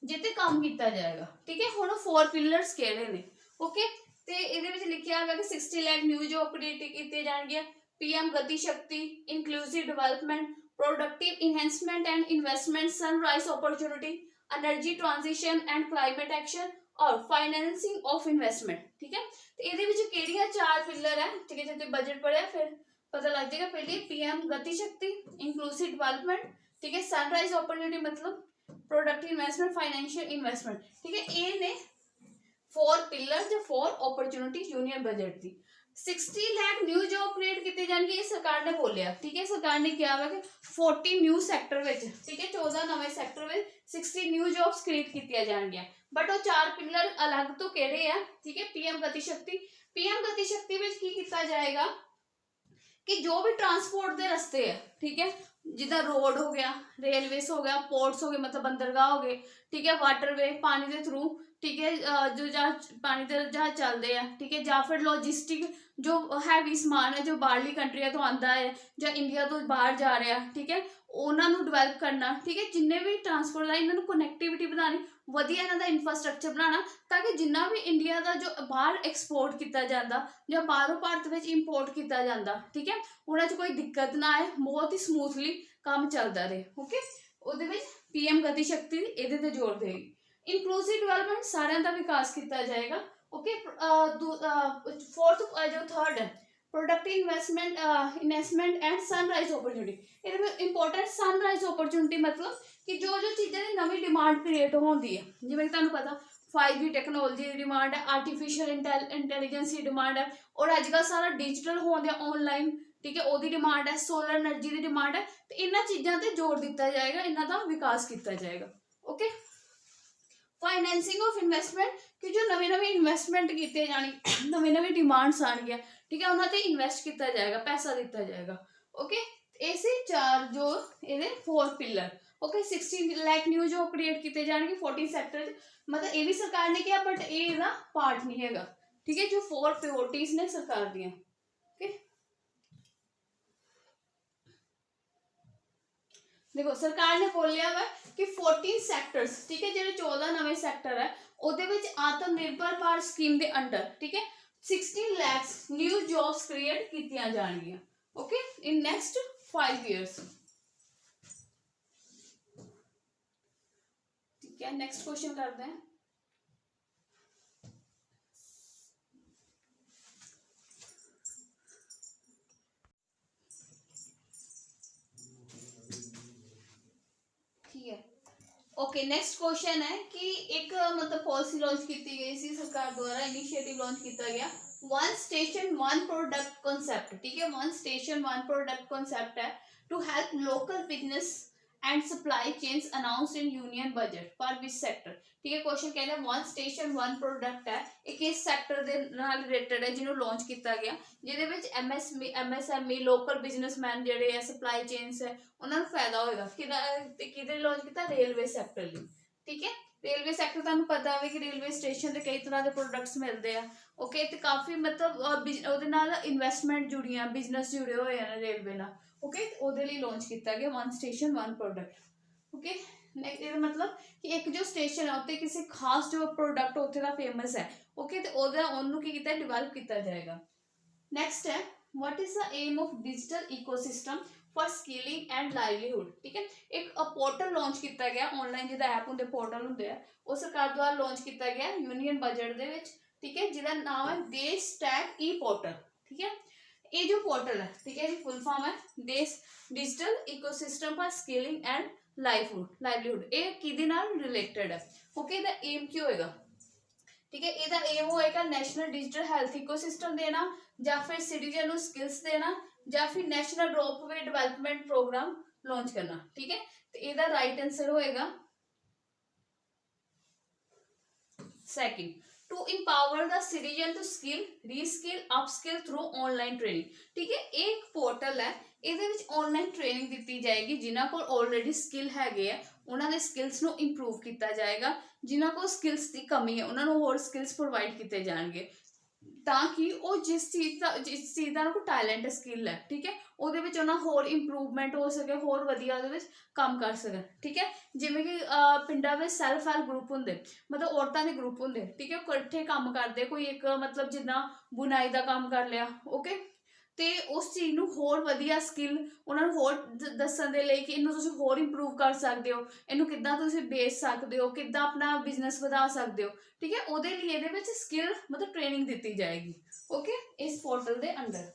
जिते काम किया जाएगा, ठीक है। हुण 4 पिलर्स किहड़े ने, ओके, ते इहदे विच लिखिया गया कि 60 लाख न्यू जॉब क्रिएट कीते जाणगे, पीएम गति शक्ति, inclusive development, productive enhancement and investment, sunrise opportunity, energy transition and climate action और फाइनेंसिंग ऑफ इन्वेस्टमेंट, ठीक है। तो ये किहड़ियां 4 पिलर है, ठीक है। जो बजट पढ़िया फिर पता लग जाएगा। पहले पीएम गति शक्ति, इंक्लूसिव डेवलपमेंट, ठीक है, सनराइज अपॉर्चुनिटी मतलब प्रोडक्टिव इन्वेस्टमेंट, फाइनेंशियल इन्वेस्टमेंट, ठीक है। ये ने 4 पिलर जो 4 अपॉर्चुनिटी यूनियन बजट की। 60 लाख न्यू जॉब क्रिएट किए जाएंगे, ये सरकार ने बोलिया, ठीक है। सरकार ने क्या हुआ कि 40 न्यू सैक्टर में, ठीक है, 14 नवे सैक्टर में 60 न्यू जॉब्स क्रिएट की जाएंगे। बट वो 4 पिलर अलग तो कहड़े हैं, ठीक है। पीएम गति शक्ति, पीएम गति शक्ति में की किया जाएगा कि जो भी ट्रांसपोर्ट के रस्ते है, ठीक है, जिदा रोड हो गया, रेलवेस हो गया, पोर्ट्स हो गए मतलब बंदरगाह हो गए, ठीक है, वाटरवे पानी के थ्रू, ठीक है, जो जहाज पानी के जहाज चलते हैं, ठीक है, या फिर लॉजिस्टिक जो हैवी समान है जो बाहरली कंट्रिया तो आता है या इंडिया तो बाहर जा रहा है, ठीक है, उन्होंने डिवेलप करना, ठीक है। जिन्ने भी ट्रांसपोर्ट है इन्होंने कनैक्टिविटी बनानी, वधिया इन्हां दा इंफ्रास्ट्रक्चर बनाना, ताकि जिन्ना भी इंडिया का जो बाहर एक्सपोर्ट किया जाता या बाहरों भारत में इंपोर्ट किया जाता, ठीक है, उन्हें कोई दिक्कत ना आए, बहुत ही स्मूथली काम चलता रहे। ओके, वो पीएम गति शक्ति ये जोर देगी। इंक्लूसिव डेवलपमेंट सारिਆਂ ਦਾ विकास किया जाएगा। ओके, फोर्थ जो थर्ड है productive investment and sunrise opportunity. ये इंपॉर्टेंट सनराइज अपॉर्चुनिटी मतलब कि जो जो चीज़ों की नवी डिमांड क्रिएट होती है, जिवें तुहानूं पता 5G टैक्नोलॉजी की डिमांड है, आर्टिफिशियल इंटैलीजेंस की डिमांड है, और अजकल सारा डिजिटल हो गया ऑनलाइन, ठीक है, वो डिमांड है, सोलर एनर्जी की डिमांड है। तो इन्होंने चीज़ों पर जोर दिता जाएगा, इन्हों का विकास किया जाएगा। ओके, फाइनेंसिंग ऑफ इन्वेस्टमेंट कि जो नवी नवी इन्वेस्टमेंट की जानी, नवी नवी डिमांड्स आएंगे, ठीक है, उन्होंने इन्वेस्ट किया जाएगा, पैसा दिता जाएगा। ओके, ऐसे 4 जो ये 4 pillar. Okay, 60 lakh new job create किए जाएंगे 40 सैक्टर, मतलब ये भी सरकार ने किया, बट ये पार्ट नहीं है, ठीक है, जो 4 प्रायोरिटीज ने सरकार दियाँ। ओके, देखो सरकार ने बोलिया वा कि 14 सैक्टर्स, ठीक है, जो 14 नवे सैक्टर है वो आत्मनिर्भर भारत स्कीम के अंडर, ठीक है, 16 लाख न्यू जॉब्स क्रिएट की जाएंगी। ओके, इन नेक्स्ट 5 ईयर्स, ठीक है। नेक्स्ट क्वेश्चन करते हैं। ओके, नेक्स्ट क्वेश्चन है कि एक मतलब पॉलिसी लॉन्च की गई सी सरकार द्वारा, इनिशिएटिव लॉन्च किया गया, 1 स्टेशन 1 प्रोडक्ट कॉन्सेप्ट, ठीक है, 1 स्टेशन 1 प्रोडक्ट कॉन्सेप्ट है to help local business and supply chains announced in union budget for which sector, ठीक है। क्वेश्चन कहते हैं 1 स्टेशन 1 प्रोडक्ट है, एक इस सैक्टर के रिलेटेड है जिन्होंने लॉन्च किया गया, जिहदे MSME लोकल बिजनेसमैन जिहड़े है सप्लाई चेन्स है उन्होंने फायदा होगा। किधर लॉन्च किया, रेलवे सैक्टर लिए, ठीक है। रेलवे सैक्टर तुहानूं पता है कि रेलवे स्टेशन से कई तरह के प्रोडक्ट्स मिलते हैं। ओके, तो काफ़ी मतलब ਉਹਦੇ ਨਾਲ इन्वेस्टमेंट जुड़ी है, बिजनेस जुड़े हुए हैं रेलवे नाल। ओके, ਉਹਦੇ ਲਈ लॉन्च किया गया 1 स्टेशन 1 प्रोडक्ट। ओके, नेक्स्ट मतलब कि एक जो स्टेशन है उत्ते किसी खास जो प्रोडक्ट उत्थे दा फेमस है, ओके, तो ਉਹਨੂੰ ਕੀ ਕੀਤਾ, डिवेलप किया जाएगा। नेक्स्ट है what is the aim of digital ecosystem for skilling and livelihood. ठीक है, एक पोर्टल लॉन्च किया गया ऑनलाइन, जिदा ऐप होंगे पोर्टल होंगे वो सरकार द्वारा लॉन्च किया गया यूनियन बजट दे विच। ठीक है, जिसका नाम है देश टैग ई पोर्टल। ठीक है, ये जो पोर्टल है, ठीक है, फुल फॉर्म है देश digital ecosystem for skilling and livelihood. ये किदे नाल रिलेटेड है? ओके, ਇਹਦਾ एम की होएगा? ठीक है, ਇਹਦਾ एम होएगा नेशनल डिजिटल हेल्थ इकोसिस्टम देना, या फिर सिटीजन ਨੂੰ स्किल्स देना, या फिर national ropeway development programme launch करना। ठीक है, तो ਇਹਦਾ राइट आंसर होएगा second, to empower the citizen to skill, reskill, upskill through online training। ठीक है, एक पोर्टल है, ਇਹਦੇ ਵਿੱਚ ऑनलाइन ट्रेनिंग ਦਿੱਤੀ ਜਾਏਗੀ ਜਿਨ੍ਹਾਂ ਕੋਲ ਆਲਰੇਡੀ ਸਕਿੱਲ ਹੈਗੇ ਆ, ਉਹਨਾਂ ਦੇ ਸਕਿੱਲਸ ਨੂੰ ਇੰਪਰੂਵ ਕੀਤਾ ਜਾਏਗਾ। ਜਿਨ੍ਹਾਂ ਕੋਲ ਸਕਿੱਲਸ ਦੀ ਕਮੀ ਹੈ ਉਹਨਾਂ ਨੂੰ ਹੋਰ ਸਕਿੱਲਸ ਪ੍ਰੋਵਾਈਡ ਕੀਤੇ ਜਾਣਗੇ, ਤਾਂ ਕਿ ਉਹ ਜਿਸ ਚੀਜ਼ ਦਾ ਕੋਈ ਟੈਲੈਂਟ ਸਕਿੱਲ ਹੈ, ਠੀਕ ਹੈ, ਉਹਦੇ ਵਿੱਚ ਉਹਨਾਂ ਹੋਰ ਇੰਪਰੂਵਮੈਂਟ ਹੋ ਸਕੇ, ਹੋਰ ਵਧੀਆ ਉਹਦੇ ਵਿੱਚ ਕੰਮ ਕਰ ਸਕਣ। ਠੀਕ ਹੈ, ਜਿਵੇਂ ਕਿ ਪਿੰਡਾਂ ਵਿੱਚ ਸੈਲਫ ਹੈਲਪ ਗਰੁੱਪ ਹੁੰਦੇ, ਮਤਲਬ ਔਰਤਾਂ ਦੇ ਗਰੁੱਪ ਹੁੰਦੇ। ਠੀਕ ਹੈ, ਇਕੱਠੇ ਕੰਮ ਕਰਦੇ, ਕੋਈ ਇੱਕ ਮਤਲਬ ਜਿੱਦਾਂ ਬੁਣਾਈ ਦਾ ਕੰਮ ਕਰ ਲਿਆ। ਓਕੇ, ਤੇ ਉਸ ਚੀਜ਼ ਨੂੰ ਹੋਰ ਵਧੀਆ ਸਕਿੱਲ ਉਹਨਾਂ ਨੂੰ ਹੋਰ ਦੱਸਣ ਦੇ ਲਈ ਕਿ ਇਹਨੂੰ ਤੁਸੀਂ ਹੋਰ ਇੰਪਰੂਵ ਕਰ ਸਕਦੇ ਹੋ, ਇਹਨੂੰ ਕਿੱਦਾਂ ਤੁਸੀਂ ਵੇਚ ਸਕਦੇ ਹੋ, ਕਿੱਦਾਂ ਆਪਣਾ ਬਿਜ਼ਨਸ ਵਧਾ ਸਕਦੇ ਹੋ। ਠੀਕ ਹੈ, ਉਹਦੇ ਲਈ ਇਹਦੇ ਵਿੱਚ ਸਕਿੱਲ ਮਤਲਬ ਟ੍ਰੇਨਿੰਗ ਦਿੱਤੀ ਜਾਏਗੀ। ਓਕੇ, ਇਸ ਪੋਰਟਲ ਦੇ ਅੰਡਰ।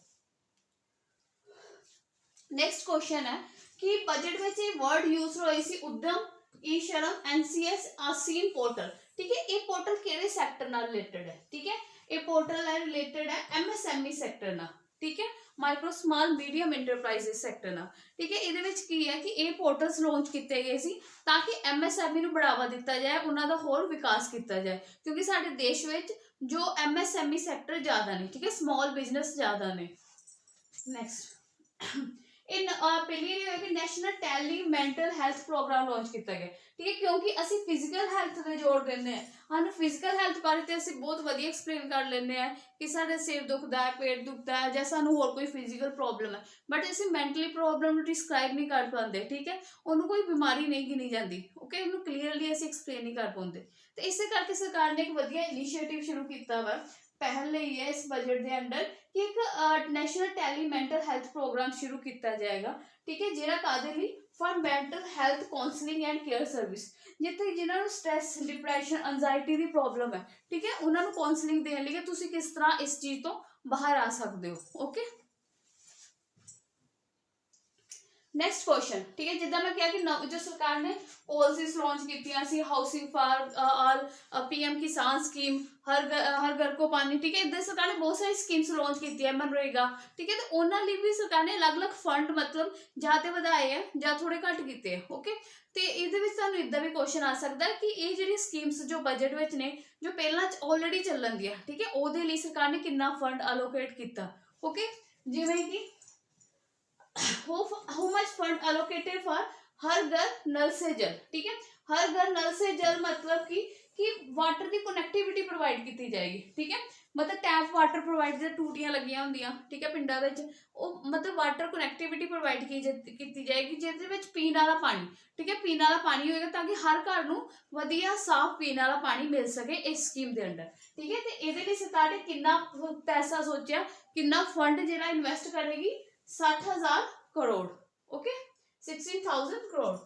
ਨੈਕਸਟ ਕੁਐਸਚਨ ਹੈ ਕਿ ਬਜਟ ਵਿੱਚ ਇਹ ਵਰਡ ਯੂਜ਼ ਹੋਈ ਸੀ ਉਦਮ, ई श्रम, NCS, आसीन पोर्टल। ठीक है, ये पोर्टल किहड़े सैक्टर नाल रिलेटेड है? ठीक है, ये पोर्टल है रिलेटेड है MSME सैक्टर नाल। ठीक है, micro small medium enterprises sector नाल। ठीक है, ਇਹਦੇ ਵਿੱਚ ਕੀ ਹੈ ਕਿ ਇਹ पोर्टल्स लॉन्च ਕੀਤੇ ਗਏ ਸੀ ਤਾਂ ਕਿ MSME ਨੂੰ बढ़ावा ਦਿੱਤਾ ਜਾਏ, ਉਹਨਾਂ ਦਾ ਹੋਰ ਵਿਕਾਸ ਕੀਤਾ ਜਾਏ, ਕਿਉਂਕਿ ਸਾਡੇ ਦੇਸ਼ ਵਿੱਚ ਜੋ MSME ਸੈਕਟਰ ਜ਼ਿਆਦਾ ਨੇ। ਠੀਕ ਹੈ, ਸਮਾਲ ਬਿਜ਼ਨਸ ਜ਼ਿਆਦਾ ਨੇ। ਨੈਕਸਟ, ਪਹਿਲੀ ਹੋਏਗੀ national tele mental health programme launch ਕੀਤਾ ਗਿਆ। ਠੀਕ ਹੈ, ਕਿਉਂਕਿ ਅਸੀਂ ਫਿਜ਼ੀਕਲ ਹੈਲਥ ਤੇ ਜ਼ੋਰ ਦਿੰਦੇ ਹਾਂ, ਸਾਨੂੰ ਫਿਜ਼ੀਕਲ ਹੈਲਥ ਬਾਰੇ ਤੇ ਅਸੀਂ ਬਹੁਤ ਵਧੀਆ ਐਕਸਪਲੇਨ ਕਰ ਲੈਂਦੇ ਹਾਂ ਕਿ ਸਾਡੇ ਸਿਰ ਦੁਖਦਾ ਹੈ, ਪੇਟ ਦੁਖਦਾ ਹੈ, ਜਾਂ ਸਾਨੂੰ ਹੋਰ ਕੋਈ ਫਿਜ਼ੀਕਲ ਪ੍ਰੋਬਲਮ ਹੈ, ਬਟ ਅਸੀਂ ਮੈਂਟਲੀ ਪ੍ਰੋਬਲਮ ਨੂੰ ਡਿਸਕ੍ਰਾਈਬ ਨਹੀਂ ਕਰ ਪਾਉਂਦੇ। ਠੀਕ ਹੈ, ਉਹਨੂੰ ਕੋਈ ਬਿਮਾਰੀ ਨਹੀਂ ਗਿਣੀ ਜਾਂਦੀ। ਓਕੇ, ਉਹਨੂੰ ਕਲੀਅਰਲੀ ਅਸੀਂ ਐਕਸਪਲੇਨ ਨਹੀਂ ਕਰ ਪਾਉਂਦੇ, ਤੇ ਇਸੇ ਕਰਕੇ ਸਰਕਾਰ ਨੇ ਇੱਕ ਵਧੀਆ ਇਨੀਸ਼ੀਏਟਿਵ ਸ਼ੁਰੂ ਕੀਤਾ ਵਾ पहल ਲਈ है इस बजट के अंडर कि एक national tele mental health programme शुरू किया जाएगा। ठीक है, जिहड़ा कादे लई for mental health counselling and care service, जिथे जिन्होंने स्ट्रैस, डिप्रैशन, एंजाइटी की प्रॉब्लम है। ठीक है, उन्होंने काउंसलिंग देने लई तुसीं किस तरह इस चीज़ तो बाहर आ सकते हो। Okay, next question. ठीक है, जिदा मैं कहा कि जो सरकार ने पॉलिसीज लॉन्च की हाउसिंग फॉर ऑल, PM किसान स्कीम, हर घर को पानी। ठीक है, इधर सरकार ने बहुत सारी स्कीम्स लॉन्च की है, मनरेगा। ठीक है, तो उन्होंने भी सरकार ने अलग अलग फंड मतलब ਜਾਂ ਤੇ ਵਧਾਏ ਹੈ ਜਾਂ ਥੋੜੇ ਘੱਟ ਕੀਤੇ ਹੈ। ਓਕੇ, ਤੇ ਇਹਦੇ ਵਿੱਚ ਤੁਹਾਨੂੰ ਇਦਾਂ ਵੀ ਕੁਐਸਚਨ ਆ ਸਕਦਾ ਹੈ ਕਿ ਇਹ ਜਿਹੜੀ ਸਕੀਮਸ ਜੋ ਬਜਟ ਵਿੱਚ ਨੇ, ਜੋ ਪਹਿਲਾਂ ਆਲਰੇਡੀ ਚੱਲਣ ਦੀਆਂ, ਠੀਕ ਹੈ, ਉਹਦੇ ਲਈ ਸਰਕਾਰ ਨੇ ਕਿੰਨਾ ਫੰਡ ਅਲੋਕੇਟ ਕੀਤਾ। ਓਕੇ, ਜਿਵੇਂ ਕਿ how much fund allocated for हर घर नल से जल। ठीक है, हर घर नल से जल मतलब कि वाटर की कनैक्टिविटी प्रोवाइड की जाएगी। ठीक है, मतलब टैप वाटर प्रोवाइड टूटियां लगियां होंदियां। ठीक है, पिंडां विच ਉਹ मतलब वाटर कनैक्टिविटी प्रोवाइड की जाएगी ਜਿਹਦੇ ਵਿੱਚ ਪੀਣ ਵਾਲਾ ਪਾਣੀ। ठीक है, ਪੀਣ ਵਾਲਾ ਪਾਣੀ ਹੋਏਗਾ ਤਾਂ ਕਿ ਹਰ ਘਰ ਨੂੰ ਵਧੀਆ ਸਾਫ਼ ਪੀਣ ਵਾਲਾ ਪਾਣੀ ਮਿਲ ਸਕੇ ਇਸ ਸਕੀਮ ਦੇ ਅੰਡਰ। ਠੀਕ ਹੈ, ਤੇ ਇਹਦੇ ਲਈ ਸਰਕਾਰ ਨੇ ਕਿੰਨਾ ਪੈਸਾ ਸੋਚਿਆ, ਕਿੰਨਾ ਫੰਡ ਜਿਹੜਾ ਇਨਵੈਸਟ ਕਰੇਗੀ? 60,000 crore. Okay, 16,000 crore.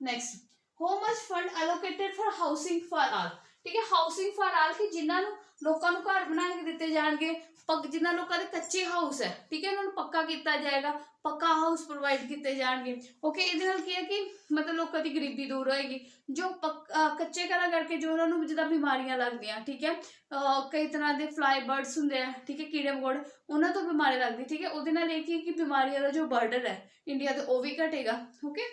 Next, how much fund allocated for housing for all। ठीक है, हाउसिंग फॉर ऑल कि जिन्होंने लोगों को घर बना के दिते जाएंगे, जिन्होंने लोगों के कच्चे हाउस है। ठीक है, उन्होंने पक्का किया जाएगा, पक्का हाउस प्रोवाइड किए जाएंगे। ओके, ये की मतलब लोगों की गरीबी दूर होएगी। जो कच्चे घर करके जो उन्होंने जिदा बीमारियां लगदियां, ठीक है, कई तरह के फ्लाई बर्ड्स होंगे। ठीक है, कीड़े मकोड़े, उन्होंने तो बीमारी लगती। ठीक है, वो कि बीमारियों का जो बर्डन है इंडिया तो वह भी घटेगा। ओके,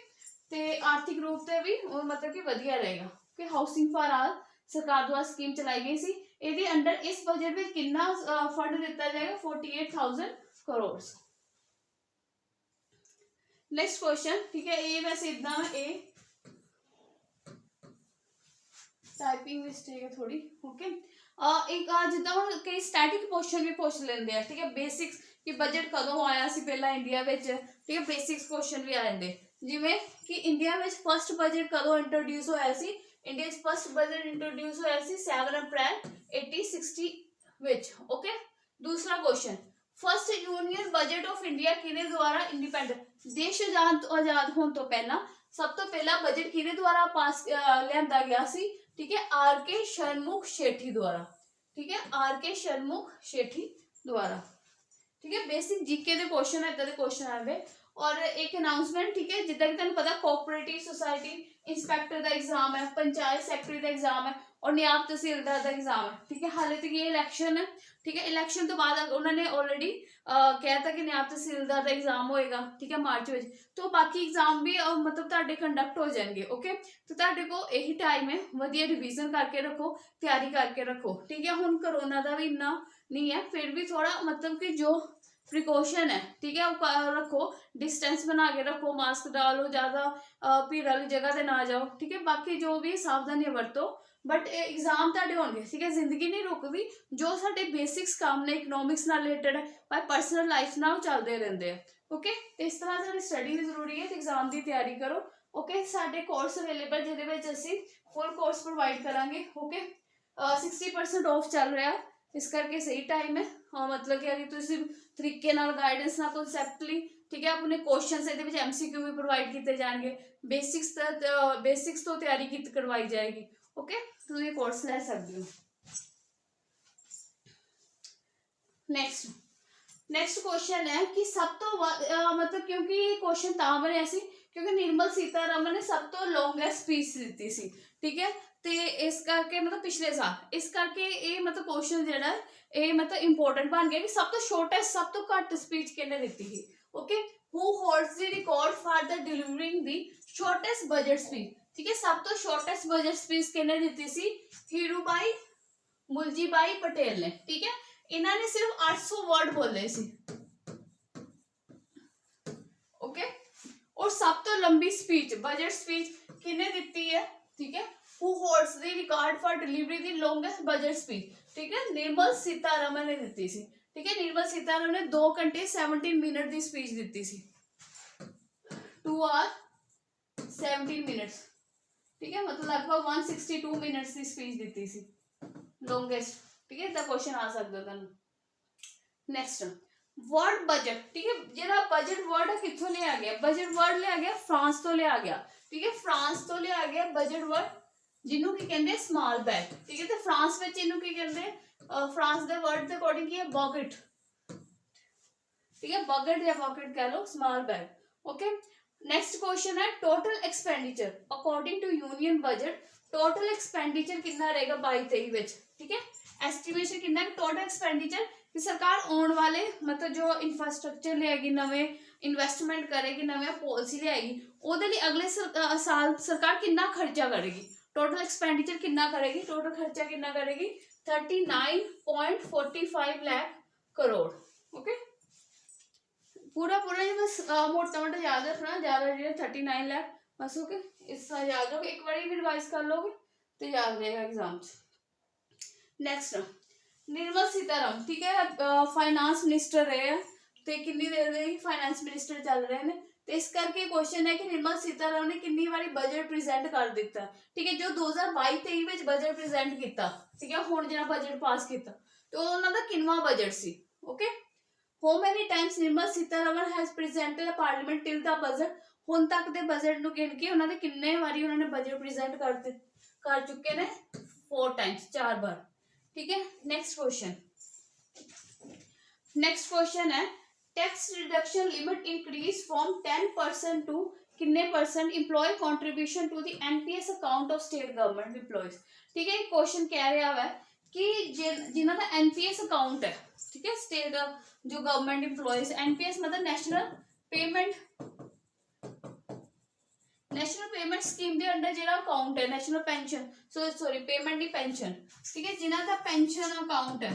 तो आर्थिक रूप से भी मतलब कि वधिया रहेगा। ओके, हाउसिंग फॉर ऑल सरकार द्वारा स्कीम चलाई गई सी। ਇਹਦੇ ਅੰਡਰ ਇਸ ਬਜਟ ਵਿੱਚ ਕਿੰਨਾ ਫੰਡ ਦਿੱਤਾ ਜਾਏਗਾ? 48,000 करोड़। Next question. ठीक है, ये वैसे इदा ए टाइपिंग मिस्टेक है थोड़ी। ओके, एक जिदा हम कई स्टैटिक क्वेश्चन भी पूछ लेंगे। ठीक है, बेसिक्स कि बजट कदों आया सी पहला इंडिया में। ठीक है, बेसिक्स क्वेश्चन भी आ जाते जिमें कि इंडिया में फर्स्ट बजट कदों इंट्रोड्यूस होया सी? इंडिया फर्स्ट बजट इंट्रोड्यूस होया सी 7 अप्रैल 1860 विच। ओके, दूसरा question, first union budget of India किहदे द्वारा इंडिपेंडेंट देश आजाद होने तो पहला सब तो पहला बजट किहदे द्वारा पास लियांदा गया सी, ठीक है, आर के शर्मुख शेठी द्वारा, ठीक है, आर के शर्मुख शेठी द्वारा, ठीक है। बेसिक जीके दे क्वेश्चन है, इदां दे क्वेश्चन आवे। और एक अनाउंसमेंट, ठीक है, जिद्दां कि तुहानूं पता कोऑपरेटिव सोसाइटी इंस्पैक्टर का एग्जाम है, पंचायत सैकटरी का एग्जाम है और नायब तहसीलदार का एग्जाम है, ठीक है। हाले तक ये इलैक्शन है, ठीक है। इलैक्शन तो बाद उन्होंने ऑलरेडी कहता कि नायब तहसीलदार का एग्जाम होएगा, ठीक है, मार्च में। तो बाकी एग्जाम भी मतलब तुहाडे कंडक्ट हो जाएंगे, ओके। तो तुहाडे को यही टाइम है, वधिया रिवीजन करके रखो, तैयारी करके रखो, ठीक है। हुण करोना का भी इन्ना नहीं है, फिर भी थोड़ा मतलब कि जो प्रिकॉशन है, ठीक है, वो रखो, डिस्टेंस बना के रखो, मास्क डालो, ज़्यादा भीड़ वाली जगह ते ना जाओ, ठीक है। बाकी जो भी सावधानी बरतो, बट एग्जाम तुहाडे होणगे, ठीक है। जिंदगी नहीं रुकदी, जो साडे बेसिक्स काम ने इकनॉमिक्स नाल रिलेटेड है, भाई पर्सनल लाइफ नाल चलते रहंदे हैं, ओके। तो इस तरह साडी स्टडी भी जरूरी है, तो एग्जाम की तैयारी करो, ओके। साडे कोर्स अवेलेबल जिहदे विच असीं फुल कोर्स प्रोवाइड करांगे, ओके। 60% ऑफ चल रहा, इस करके सही टाइम है। हाँ, मतलब कि अगर तुसीं तरीके नाल गाइडेंस नाल कॉन्सैप्टली, ठीक है, अपने क्वेश्चन इहदे विच MCQ भी प्रोवाइड किए जाएंगे, बेसिक्स तो तैयारी की करवाई जाएगी, ओके। तो ये कोर्स ले सकते हो। नेक्स्ट क्वेश्चन है कि सब तो मतलब क्योंकि क्वेश्चन ता बनया सी क्योंकि निर्मल सीतारमन ने सब तो लॉन्गेस्ट स्पीच दी सी, ठीक है। तो इस करके मतलब पिछले साल इस करके ये मतलब क्वेश्चन जिहड़ा ये मतलब इंपोर्टेंट बन गया कि सब तो शॉर्टेस्ट सब तो घट स्पीच किहने दित्ती सी, okay. Who holds the record for the delivering the shortest budget speech, ठीक है। सब तो शॉर्टेस्ट बजट स्पीच किहने दित्ती सी? हीरूभाई मुलजीभाई पटेल ने, ठीक है। इन्होंने सिर्फ 800 वर्ड बोले सी, ओके। और सब तो लंबी स्पीच बजट स्पीच किन्ने दित्ती है, ठीक है। Who holds the record for delivery the longest budget speech, ठीक है, निर्मल सीतारमन ने दित्ती सी, ठीक है। निर्मल सीतारमन ने 2 घंटे 17 मिनट की स्पीच दित्ती सी, 2 आवर 17 मिनट्स, ठीक है। मतलब लगभग 162 मिनट्स की स्पीच दित्ती सी, लॉन्गेस्ट, ठीक है। इतना क्वेश्चन आ सकता है तुहानूं। नेक्स्ट वर्ड बजट, ठीक है। जिहड़ा बजट वर्ड है कित्थों लिया गया? बजट वर्ड लिया गया फ्रांस तो लिया गया, ठीक है। फ्रांस तो लिया गया बजट वर्ड जिन्हों की कहते स्मॉल बैग, ठीक है। तो फ्रांस में इन्हों की कहते फ्रांस के वर्ड के अकॉर्डिंग की है बॉकेट, ठीक है। बॉकेट या पॉकेट कह लो, small bag, okay. Next question है total expenditure according to union budget, total expenditure कितना रहेगा 22-23 विच, ठीक है। एस्टिमेशन कितना है टोटल एक्सपेंडिचर कि सरकार आने वाले मतलब जो इंफ्रास्ट्रक्चर लेगी, नवे इन्वेस्टमेंट करेगी, नवी पॉलिसी लेगी, ਉਹਦੇ ਲਈ अगले साल सरकार कितना खर्चा करेगी, टोटल एक्सपेंडिचर कितना करेगी, टोटल खर्चा कितना करेगी 39.45 लाख करोड़, ओके। पूरा ये बस मोटा मोटा याद रखना, ज़्यादा 39 लाख बस, ओके। इस तरह याद रखो, एक बार भी रिवाइज कर लोगे तो याद रहेगा एग्जाम। नेक्स्ट निर्मला सीतारमन, ठीक है, फाइनेंस मिनिस्टर रहे तो कितनी देर रही फाइनेंस मिनिस्टर चल रहे हैं, तो इस करके क्वेश्चन है कि निर्मला सीतारमन ने कितनी बारी बजट प्रेजेंट कर दिता, ठीक है। जो 2022-23 में बजट प्रेजेंट किया, ठीक है, हुण जिहड़ा बजट पास किया तो उन्होंने किनवा बजट सी, okay. How many times Nirmala Sitharaman has presented parliament till the budget, हुण तक दे बजट नूं गिन के उन्होंने किन्ने बारी उन्होंने बजट प्रेजेंट कर चुके ने 4 टाइम्स, 4 बार, ठीक है। नेक्स्ट क्वेश्चन है tax reduction limit increase from 10% to किन्ने percent employ contribution to the NPS account of state government employees, ठीक है। क्वेश्चन कह रहा है कि जिन्हों का NPS अकाउंट है, ठीक है, स्टेट जो गवर्नमेंट एम्प्लॉयज, NPS मतलब नेशनल पेमेंट स्कीम के अंडर जो अकाउंट है नेशनल पेंशन सॉरी पेमेंट दी पेंशन, ठीक है, जिन्हों का पेंशन अकाउंट है,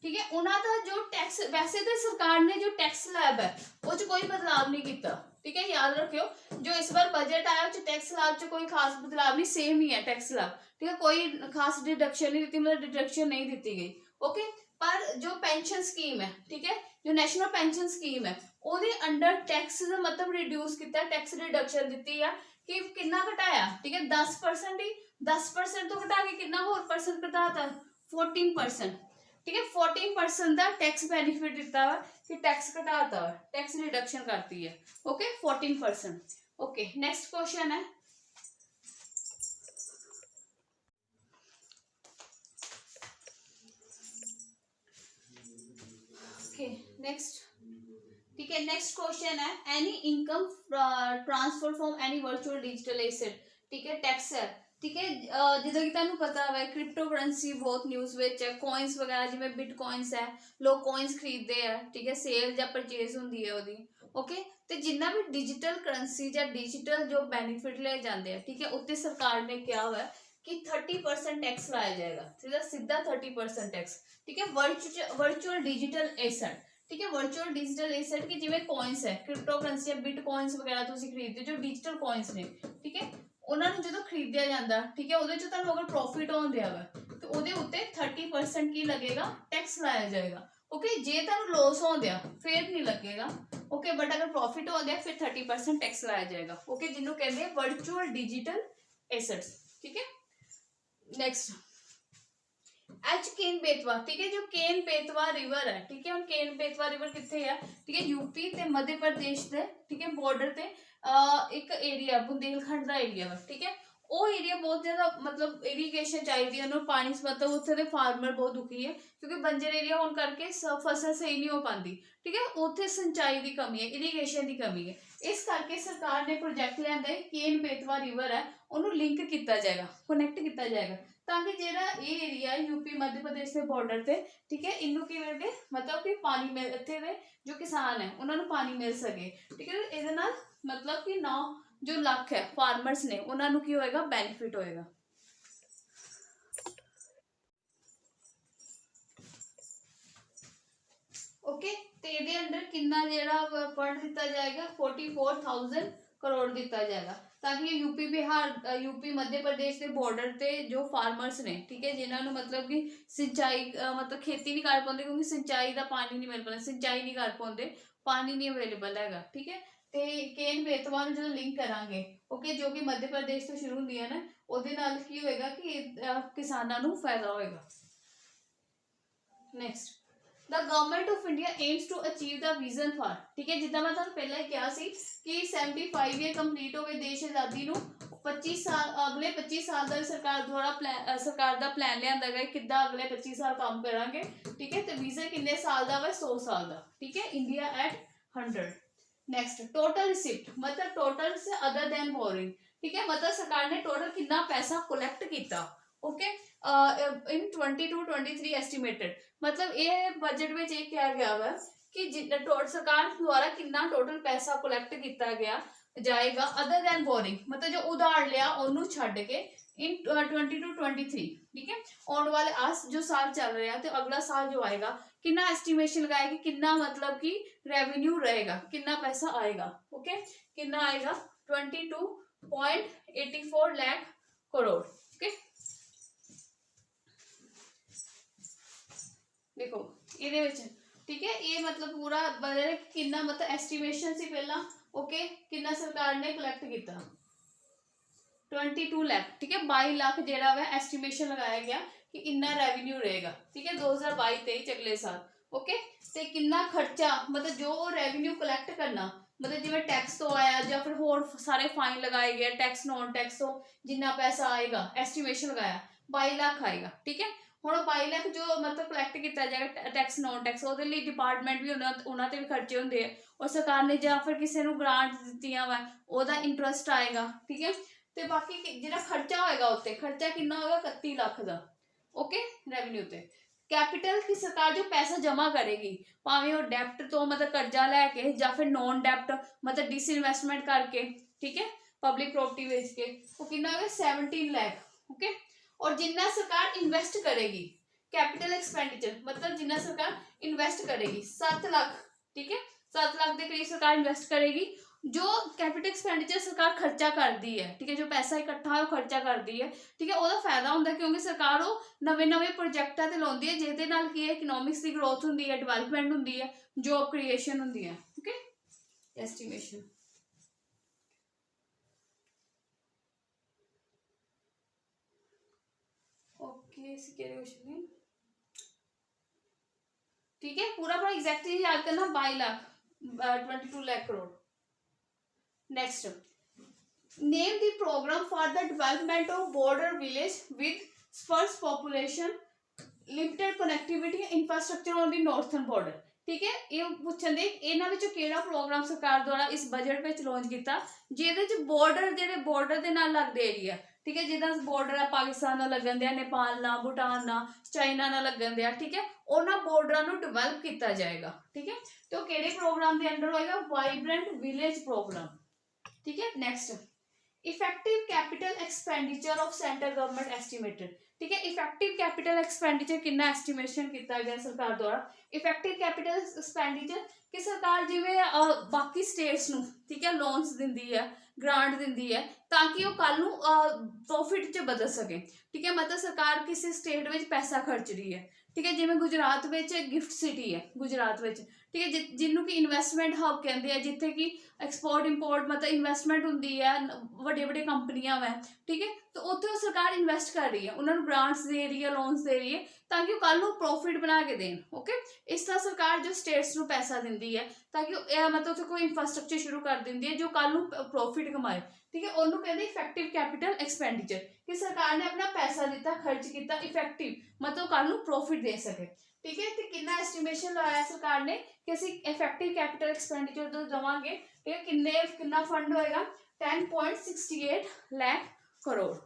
ठीक है, उन्होंने जो टैक्स वैसे तो सरकार ने जो टैक्स स्लैब है वो कोई बदलाव नहीं किया, ठीक है। याद रखियो जो इस बार बजट आया टैक्स स्लैब च कोई खास बदलाव नहीं, सेम ही है टैक्स स्लैब, ठीक है। कोई खास डिडक्शन नहीं दी, मतलब डिडक्शन नहीं दी गई, ओके। पर जो पेंशन स्कीम है, ठीक है, जो नेशनल पेंशन स्कीम है ਉਹਦੇ अंडर टैक्स मतलब रिड्यूस किया, टैक्स रिडक्शन दी है कि कितना घटाया, ठीक है, 10% ही 10% तो घटा के कितना होर परसेंट घटाता 14%, ठीक है 14% का टैक्स बेनिफिट दिता हुआ कि टैक्स घटाता हुआ, टैक्स रिडक्शन करती है। ओके 14%। ओके नेक्स्ट क्वेश्चन है ओके नेक्स्ट, ठीक है नेक्स्ट क्वेश्चन है any income transfer from any virtual digital asset, ठीक है टैक्स है, ठीक है जिदा कि ਤੁਹਾਨੂੰ ਪਤਾ ਹੈ ਕ੍ਰਿਪਟੋ ਕਰੰਸੀ ਬਹੁਤ ਨਿਊਜ਼ ਵਿੱਚ ਹੈ, ਕੋਇਨਸ ਵਗੈਰਾ ਜਿਵੇਂ ਬਿਟਕੋਇਨਸ ਹੈ, ਲੋਕ ਕੋਇਨਸ ਖਰੀਦਦੇ ਆ, ਠੀਕ ਹੈ ਸੇਲ ਜਾਂ ਪਰਚੇਸ ਹੁੰਦੀ ਹੈ ਉਹਦੀ। ਓਕੇ ਤੇ ਜਿੰਨਾ ਵੀ ਡਿਜੀਟਲ ਕਰੰਸੀ ਜਾਂ ਡਿਜੀਟਲ ਜੋ ਬੈਨੀਫਿਟ ਲੈ ਜਾਂਦੇ ਆ, ਠੀਕ ਹੈ ਉੱਤੇ ਸਰਕਾਰ ਨੇ ਕਿਹਾ ਹੋਇਆ कि 30% टैक्स लाया जाएगा, सीधा सीधा 30% टैक्स, ठीक है वर्चुअल डिजिटल एसेट, ठीक है वर्चुअल डिजिटल एसेट की जिवें कॉइन्स है क्रिप्टो करंसी या बिटकॉइन्स वगैरह तुसीं खरीददे जो डिजिटल कॉइन्स ने, ठीक है ਉਹਨਾਂ ਨੂੰ ਜਦੋਂ ਖਰੀਦਿਆ ਜਾਂਦਾ, ਠੀਕ ਹੈ ਉਹਦੇ ਚ ਤੁਹਾਨੂੰ ਅਗਰ ਪ੍ਰੋਫਿਟ ਆਉਂਦਿਆ ਵਾ ਤੇ ਉਹਦੇ ਉੱਤੇ 30% ਕੀ ਲੱਗੇਗਾ ਟੈਕਸ ਲਾਇਆ ਜਾਏਗਾ। ਓਕੇ ਜੇ ਤੁਹਾਨੂੰ ਲੋਸ ਆਉਂਦਿਆ ਫਿਰ ਨਹੀਂ ਲੱਗੇਗਾ। ਓਕੇ ਬਟ ਅਗਰ ਪ੍ਰੋਫਿਟ ਆਉਂਦਿਆ ਫਿਰ 30% ਟੈਕਸ ਲਾਇਆ ਜਾਏਗਾ। ਓਕੇ ਜਿਹਨੂੰ ਕਹਿੰਦੇ ਵਰਚੁਅਲ ਡਿजिटल एसेट्स, ठीक है नेक्स्ट एच केन बेतवा, ठीक है जो केन बेतवा रिवर है, ठीक है हम केन बेतवा रिवर कितने है, ठीक है यूपी ते मध्य प्रदेश दे, ठीक है बॉर्डर ते एक एरिया बुंदेलखंड का एरिया वा, ठीक है ਉਹ ਏਰੀਆ ਬਹੁਤ ਜ਼ਿਆਦਾ ਮਤਲਬ ਇਰੀਗੇਸ਼ਨ ਚਾਹੀਦੀ ਹੈ ਉਹਨੂੰ ਪਾਣੀ, ਮਤਲਬ ਉੱਥੇ ਦੇ ਫਾਰਮਰ ਬਹੁਤ ਦੁਖੀ ਹੈ ਕਿਉਂਕਿ ਬੰਜਰ ਏਰੀਆ ਹੋਣ ਕਰਕੇ ਫਸਲ ਸਹੀ ਨਹੀਂ ਹੋ ਪਾਉਂਦੀ, ਠੀਕ ਹੈ ਉੱਥੇ ਸਿੰਚਾਈ ਦੀ ਕਮੀ ਹੈ, ਇਰੀਗੇਸ਼ਨ ਦੀ ਕਮੀ ਹੈ। ਇਸ ਕਰਕੇ ਸਰਕਾਰ ਨੇ ਪ੍ਰੋਜੈਕਟ ਲਿਆਂਦਾ ਹੈ ਕੇਨ ਬੇਤਵਾ ਰਿਵਰ ਹੈ ਉਹਨੂੰ ਲਿੰਕ ਕੀਤਾ ਜਾਏਗਾ, ਕਨੈਕਟ ਕੀਤਾ ਜਾਏਗਾ ਤਾਂ ਕਿ ਜਿਹੜਾ ਇਹ ਏਰੀਆ यूपी मध्य प्रदेश के बॉर्डर से, ठीक है इनू की करके मतलब कि पानी मिल इत्थे दे जो किसान है उन्होंने पानी मिल सके, ठीक है ਇਹਦੇ ਨਾਲ मतलब कि 9 जो ਲੱਖ है फार्मर्स ने ਉਹਨਾਂ ਨੂੰ ਕੀ ਹੋਏਗਾ बेनिफिट होएगा। ओके ਤੇ ਇਹਦੇ ਅੰਡਰ ਕਿੰਨਾ ਜਿਹੜਾ ਫੰਡ ਦਿੱਤਾ ਜਾਏਗਾ 44,000 करोड़ दिता जाएगा ताकि यूपी बिहार यूपी मध्य प्रदेश के बॉर्डर ते जो फार्मर्स ने, ठीक है जिन्होंने मतलब कि सिंचाई मतलब खेती नहीं कर पाते क्योंकि सिंचाई का पानी नहीं मिल पाता, सिंचाई नहीं कर पाते, पानी नहीं अवेलेबल हैगा, ठीक है ਤੇ ਕੇਨ ਬੇਤਵਾ ਨੂੰ ਜਦੋਂ ਲਿੰਕ ਕਰਾਂਗੇ ਓਕੇ ਜੋ ਕਿ ਮੱਧ ਪ੍ਰਦੇਸ਼ ਤੋਂ ਸ਼ੁਰੂ ਹੁੰਦੀ ਹੈ ਨਾ ਉਹਦੇ ਨਾਲ ਕੀ ਹੋਏਗਾ ਕਿ ਕਿਸਾਨਾਂ ਨੂੰ ਫਾਇਦਾ ਹੋਏਗਾ। Next The government of India aims to achieve the vision for, ठीक है जिदा मैं ਤੁਹਾਨੂੰ ਪਹਿਲਾਂ ਹੀ ਕਿਹਾ ਸੀ ਕਿ 75 ਈਅਰ ਕੰਪਲੀਟ ਹੋ ਗਏ ਦੇਸ਼ ਆਜ਼ਾਦੀ ਨੂੰ 25 ਸਾਲ ਅਗਲੇ 25 ਸਾਲ ਦਾ ਸਰਕਾਰ ਦੁਆਰਾ ਸਰਕਾਰ ਦਾ ਪਲਾਨ ਲਿਆਂਦਾ ਗਿਆ ਕਿੱਦਾਂ ਅਗਲੇ 25 ਸਾਲ ਕੰਮ ਕਰਾਂਗੇ, ਠੀਕ ਹੈ ਤੇ ਵਿਜ਼ਨ ਕਿੰਨੇ ਸਾਲ ਦਾ ਵਾ 100 ਸਾਲ ਦਾ, ਠੀਕ ਹੈ India at 100। Next total receipt मतलब टोटल से अदर देन बोरिंग, ठीक है मतलब सरकार ने टोटल कितना पैसा कलेक्ट किया। ओके इन 22-23 एस्टिमेटेड मतलब ये बजट में ये क्या गया वा कि सरकार द्वारा कितना टोटल पैसा कलेक्ट किया गया जाएगा अदर देन बोरिंग मतलब जो उधार लिया उन्होंने छड्ड के इन 22-23, ठीक है आने वाले आज जो साल चल रहा है तो अगला साल जो आएगा कितना एस्टिमेशन लगाया कि कितना मतलब कि रेवेन्यू रहेगा कितना पैसा आएगा। ओके कितना आएगा 22.84 लाख करोड़। ओके देखो ये ठीक है ये मतलब पूरा बजट कितना मतलब एस्टिमेशन से पहला ओके कितना सरकार ने कलेक्ट किया 22 लाख, ठीक है 22 लाख जेड़ा वा एस्टिमेशन लगाया गया कि इन्ना रेवेन्यू रहेगा, ठीक है 2022-23 अगले साल। ओके ते कितना खर्चा मतलब जो रेवेन्यू कलेक्ट करना मतलब जिवें टैक्स तो आया या फिर होर सारे फाइन लगाए गए टैक्स नॉन टैक्स तो जिन्ना पैसा आएगा एस्टिमेशन लगाया 22 लाख आएगा, ठीक है ਹੁਣ 22 ਲੱਖ ਜੋ मतलब कलैक्ट किया जाएगा टैक्स नॉन टैक्स ਉਹਦੇ ਲਈ ਡਿਪਾਰਟਮੈਂਟ ਵੀ ਉਹਨਾਂ ਤੇ ਵੀ ਖਰਚੇ ਹੁੰਦੇ ਆ ਔਰ ਸਰਕਾਰ ਨੇ ਜਾਂ ਫਿਰ ਕਿਸੇ ਨੂੰ ਗ੍ਰਾਂਟ ਦਿੱਤੀਆਂ ਵਾ ਉਹਦਾ ਇੰਟਰਸਟ ਆਏਗਾ, ਠੀਕ ਹੈ ਤੇ ਬਾਕੀ ਜਿਹੜਾ ਖਰਚਾ ਹੋਏਗਾ ਉੱਤੇ ਖਰਚਾ ਕਿੰਨਾ ਹੋਏਗਾ 31 ਲੱਖ ਦਾ। ओके रेवेन्यू ते कैपिटल की सरकार जो पैसा जमा करेगी भावें वो डेप्ट तो मतलब कर्जा लैके या फिर नॉन डेप्ट मतलब डिसइन्वेस्टमेंट करके, ठीक है पब्लिक प्रॉपर्टी बेच के वो कितना होगा 17 लाख। ओके और जिन्ना सरकार इन्वेस्ट करेगी कैपिटल एक्सपेंडिचर मतलब जिन्ना सरकार इन्वेस्ट करेगी 7 लाख, ठीक है 7 लाख के करीब सरकार इन्वेस्ट करेगी। जो कैपिटल एक्सपेंडिचर सरकार खर्चा करती है, ठीक है जो पैसा इकट्ठा है खर्चा करती है, ठीक है ਉਹਦਾ फायदा ਹੁੰਦਾ क्योंकि सरकार ਉਹ ਨਵੇਂ ਪ੍ਰੋਜੈਕਟਾਂ ਤੇ ਲਾਉਂਦੀ ਹੈ ਜਿਹਦੇ ਨਾਲ ਕੀ ਹੈ ਇਕਨੋਮਿਕਸ ਦੀ ਗਰੋਥ ਹੁੰਦੀ ਹੈ ਡਿਵੈਲਪਮੈਂਟ ਹੁੰਦੀ ਹੈ ਜੌਬ ਕ੍ਰੀਏਸ਼ਨ ਹੁੰਦੀ ਹੈ। ਓਕੇ ਐਸਟੀਮੇਸ਼ਨ ਓਕੇ ਇਸ ਕਿਹੜੇ ਕੁਐਸਚਨ ਨੇ ठीक है, पूरा पूरा एग्जैक्टली याद करना, 22 lakh 22 lakh crore. Next, name the programme for the development of border village with sparse population limited connectivity infrastructure on the northern border. ठीक है, ये ਪੁੱਛਣ ਦੇ ਇਹਨਾਂ ਵਿੱਚੋਂ ਕਿਹੜਾ ਪ੍ਰੋਗਰਾਮ ਸਰਕਾਰ ਦੁਆਰਾ ਇਸ ਬਜਟ ਵਿੱਚ ਲਾਂਚ ਕੀਤਾ ਜਿਹਦੇ ਚ ਬਾਰਡਰ ਜਿਹੜੇ ਬਾਰਡਰ ਦੇ ਨਾਲ ਲੱਗਦੇ ਏਰੀਆ, ਠੀਕ ਹੈ, ਜਿੱਦਾਂ ਬਾਰਡਰ ਆ ਪਾਕਿਸਤਾਨ ਨਾਲ ਲੱਗਣ ਦਿਆ, ਨੇਪਾਲ ਨਾਲ, ਭੂਟਾਨ ਨਾਲ, ਚਾਈਨਾ ਨਾਲ ਲੱਗਣ ਦਿਆ, ਠੀਕ ਹੈ, ਉਹਨਾਂ ਬਾਰਡਰਾਂ ਨੂੰ ਡਿਵੈਲਪ ਕੀਤਾ ਜਾਏਗਾ। ਠੀਕ ਹੈ, ਤੇ ਉਹ ਕਿਹੜੇ ਪ੍ਰੋਗਰਾਮ ਦੇ ਅੰਡਰ ਹੋਏਗਾ? Vibrant village programme. ਠੀਕ ਹੈ, next, effective capital expenditure of centre government estimated. ठीक है, इफेक्टिव कैपिटल एक्सपेंडिचर कितना एस्टिमेशन किया गया सरकार द्वारा? इफेक्टिव कैपिटल एक्सपेंडिचर कि सरकार जिवें बाकी स्टेट्स नूं, ठीक है, लोन्स दिंदी है, ग्रांट दिंदी है ताकि वो कल नूं प्रॉफिट च बदल सके। ठीक है, मतलब सरकार किसी स्टेट में पैसा खर्च रही है, ठीक है, जिवें गुजरात में गिफ्ट सिटी है गुजरात में, ठीक है, जिन्हों की इन्वेस्टमेंट हब कहते हैं, जिथे कि एक्सपोर्ट इंपोर्ट मतलब इन्वेस्टमेंट होंगी है, वड्डे वड्डे कंपनियां वै, ठीक है, तो उत्थे सरकार इन्वेस्ट कर रही है, उन्होंने ग्रांट्स दे रही है, लोन्स दे रही है ताकि कल को प्रॉफिट बना के देन। ओके, इस तरह सरकार जो स्टेट्स को पैसा दिंदी है ताकि मतलब उत्थे कोई इंफ्रास्ट्रक्चर शुरू कर दिंदी है जो कल को प्रॉफिट कमाए। ठीक है, उन्होंने कहते इफेक्टिव कैपिटल एक्सपेंडिचर कि सरकार ने अपना पैसा दिता, खर्च किया, इफेक्टिव मतलब कल को प्रॉफिट दे सके। ठीक है, तो कितना एस्टिमेशन लगाया सरकार ने कि असी इफेक्टिव कैपिटल एक्सपेंडिचर तो देवांगे, ठीक है, कितना फंड होएगा? 10.68 lakh crore.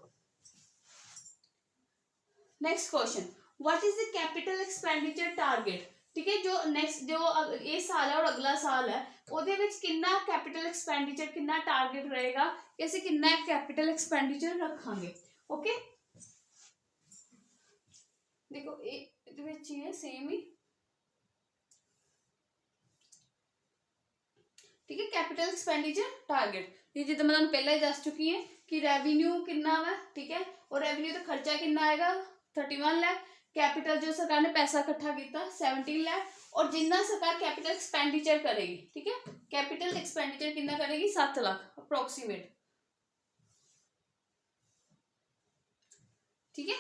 Next question, what is the capital expenditure target? ठीक है, जो नेक्स्ट जो ये साल है और अगला साल है ਉਹਦੇ ਵਿੱਚ ਕਿੰਨਾ कैपिटल एक्सपेंडिचर कितना टारगेट रहेगा कि ਅਸੀਂ कितना कैपिटल एक्सपेंडिचर रखांगे। ओके, देखो ਇਹਦੇ ਵਿੱਚ ਹੀ ਹੈ सेम ही। ठीक है, कैपिटल एक्सपेंडिचर टारगेट ये जितना मैं तुहानू पहले ही दस चुकी है कि रेवेन्यू कितना है, ठीक है, और रेवेन्यू का खर्चा कितना आएगा? 31 लाख। कैपिटल जो सरकार ने पैसा इकट्ठा किया 17 लाख, और जितना सरकार कैपिटल एक्सपेंडिचर करेगी, ठीक है, कैपिटल एक्सपेंडिचर कितना करेगी? 7 लाख अप्रोक्सीमेट। ठीक है,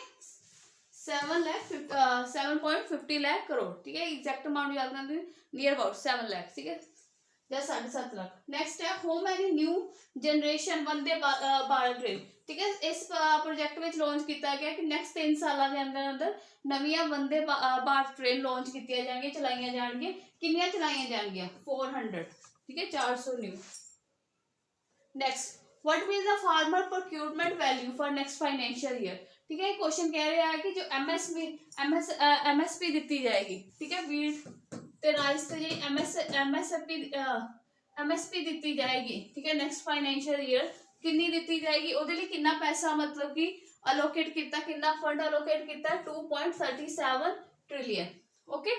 7.50 लाख करोड़। ठीक है, एग्जैक्ट अमाउंट याद करना, नियर अबाउट 7 लाख। ठीक है, या 7.5 लाख। नेक्स्ट है home and new generation Vande Bharat train. ठीक है, इस प्रोजेक्ट में लॉन्च किया गया कि नैक्सट 3 साल के अंदर अंदर नवियां वंदे भारत ट्रेन लॉन्च की जाएंगी, चलाइया जाएंगी। किनियां चलाइया जाएंगियां? 400। ठीक है, 400 new. Next, what will the farmer procurement value for next financial year? ठीक है, क्वेश्चन कह रहा है कि जो एमएसपी दी जाएगी, ठीक है, वीट ते राइस ते जी एमएसपी दी जाएगी, ठीक है, नेक्स्ट फाइनेंशियल ईयर कितनी दी जाएगी, ਉਹਦੇ ਲਈ कितना पैसा मतलब कि अलोकेट किया, कितना फंड अलोकेट किया? 2.37 trillion. Okay,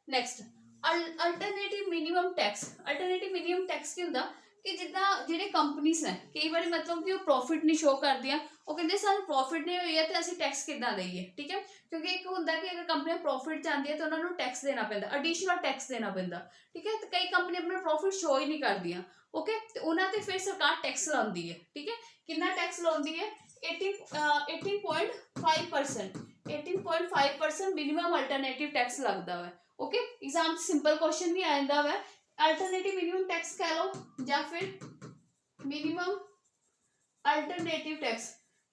next, alternative minimum tax. Alternative minimum tax की होंदा कि जिद्दां जिहड़े कंपनीज ने कई बार मतलब कि वो प्रॉफिट नहीं शो करदियां, वो कहते सानूं प्रॉफिट नहीं हुई है तो असीं टैक्स किद्दां देईए। ठीक है, क्योंकि एक होंदा कि अगर कंपनी प्रॉफिट चाहती है तो उन्होंने टैक्स देना पैंदा, एडिशनल टैक्स देना पैंदा। ठीक है, तो कई कंपनी अपना प्रॉफिट शो ही नहीं करदियां। ओके, तो उन्होंने फिर सरकार टैक्स लाउंदी है। ठीक है, कितना टैक्स लाउंदी है? 18.5%। 18.5% मिनिमम अल्टरनेटिव टैक्स लगता है। ओके, एग्जाम सिंपल क्वेश्चन भी आ जाता है, अल्टरनेटिव मिनिमम टैक्स कह लो या फिर मिनिमम अल्टरनेटिव टैक्स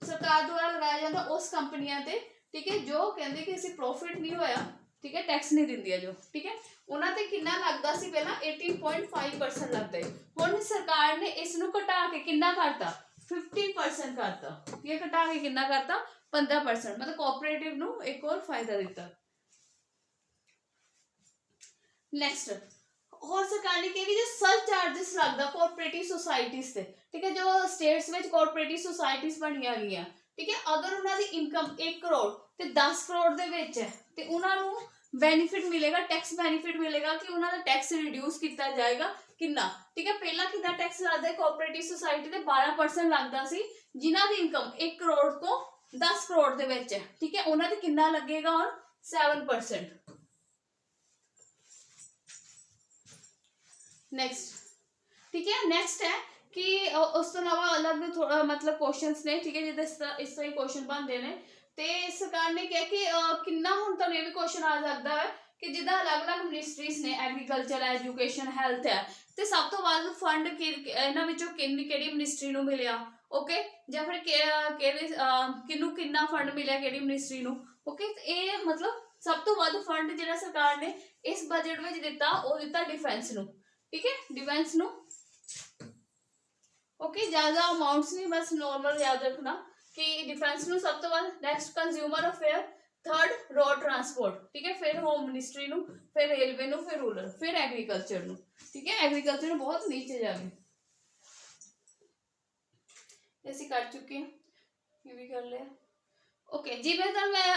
सरकार द्वारा लगाया जाता उस कंपनियां ते, ठीक है, जो कहते कि असीं प्रॉफिट नहीं होया, ठीक है, टैक्स नहीं दिंदी है जो। ठीक है, उन्होंने कितना लगता सी पहला? 18.5% लगता है। हुण सरकार ने इसनूं घटा के कितना करता? 50% करता। ये घटा के कितना करता? 15%। मतलब कोऑपरेटिव नूं एक और फायदा दिता। नेक्स्ट, और सरकार ने कहा कि जो सर्च चार्जिस लगता कोऑपरेटिव सोसाइटीज से, ठीक है, जो स्टेट्स में कोऑपरेटिव सोसाइटीज बनिया गई, ठीक है, अगर उन्होंने इनकम 1 करोड़ ते 10 करोड़ दे विच है ते उन्होंने बेनीफिट मिलेगा, टैक्स बेनीफिट मिलेगा कि उन्होंने टैक्स रिड्यूस किया जाएगा। कितना? ठीक है, पहला कितना टैक्स लगता है कोऑपरेटिव सोसाइटी ते 12% लगता सी, जिन्हां दी इनकम 1 करोड़ तो 10 करोड़ दे विच है। ठीक है, उन्होंने कितना लगेगा और 7%। नेक्स्ट, ठीक है, नेक्स्ट है कि उस तो अलावा अलग थोड़ा मतलब क्वेश्चंस ने, ठीक है, जिद्दां इस तरह क्वेश्चन बनते हैं। तो सरकार ने कहा कि कितना हुण तुहानूं ये भी क्वेश्चन आ सकता है ਕਿ ਜਿੱਦਾਂ ਅਲੱਗ-ਅਲੱਗ ਮਿਨਿਸਟਰੀਜ਼ ਨੇ, ਐਗਰੀਕਲਚਰ, ਐਜੂਕੇਸ਼ਨ, ਹੈਲਥ ਹੈ, ਤੇ ਸਭ ਤੋਂ ਵੱਧ ਫੰਡ ਇਹਨਾਂ ਵਿੱਚੋਂ ਕਿਹੜੀ ਮਿਨਿਸਟਰੀ ਨੂੰ ਮਿਲਿਆ, ਓਕੇ, ਜਾਂ ਫਿਰ ਕਿਹਨੂੰ ਕਿੰਨਾ ਫੰਡ ਮਿਲਿਆ ਕਿਹੜੀ ਮਿਨਿਸਟਰੀ ਨੂੰ, ਓਕੇ। ਇਹ ਮਤਲਬ ਸਭ ਤੋਂ ਵੱਧ ਫੰਡ ਜਿਹੜਾ ਸਰਕਾਰ ਨੇ ਇਸ ਬਜਟ ਵਿੱਚ ਦਿੱਤਾ, ਉਹ ਦਿੱਤਾ ਡਿਫੈਂਸ ਨੂੰ, ਠੀਕ ਹੈ, ਡਿਫੈਂਸ ਨੂੰ, ਓਕੇ। ਜ਼ਿਆਦਾ ਅਮਾਊਂਟਸ ਨਹੀਂ, ਬਸ ਨॉर्मल याद रखना कि डिफेंस ਨੂੰ ਸਭ ਤੋਂ ਵੱਧ। Next consumer affair, third road transport, ठीक है, फिर होम मिनिस्ट्री ਨੂੰ, फिर रेलवे ਨੂੰ, फिर रूरल, फिर एग्रीकल्चर ਨੂੰ, ठीक है। एग्रीकल्चर ਨੂੰ बहुत नीचे जाके ਅਸੀਂ ਕਰ ਚੁੱਕੇ ਹਾਂ, ਇਹ ਵੀ ਕਰ ਲਿਆ, ਓਕੇ। ਜਿਵੇਂ ਤਾਂ ਮੈਂ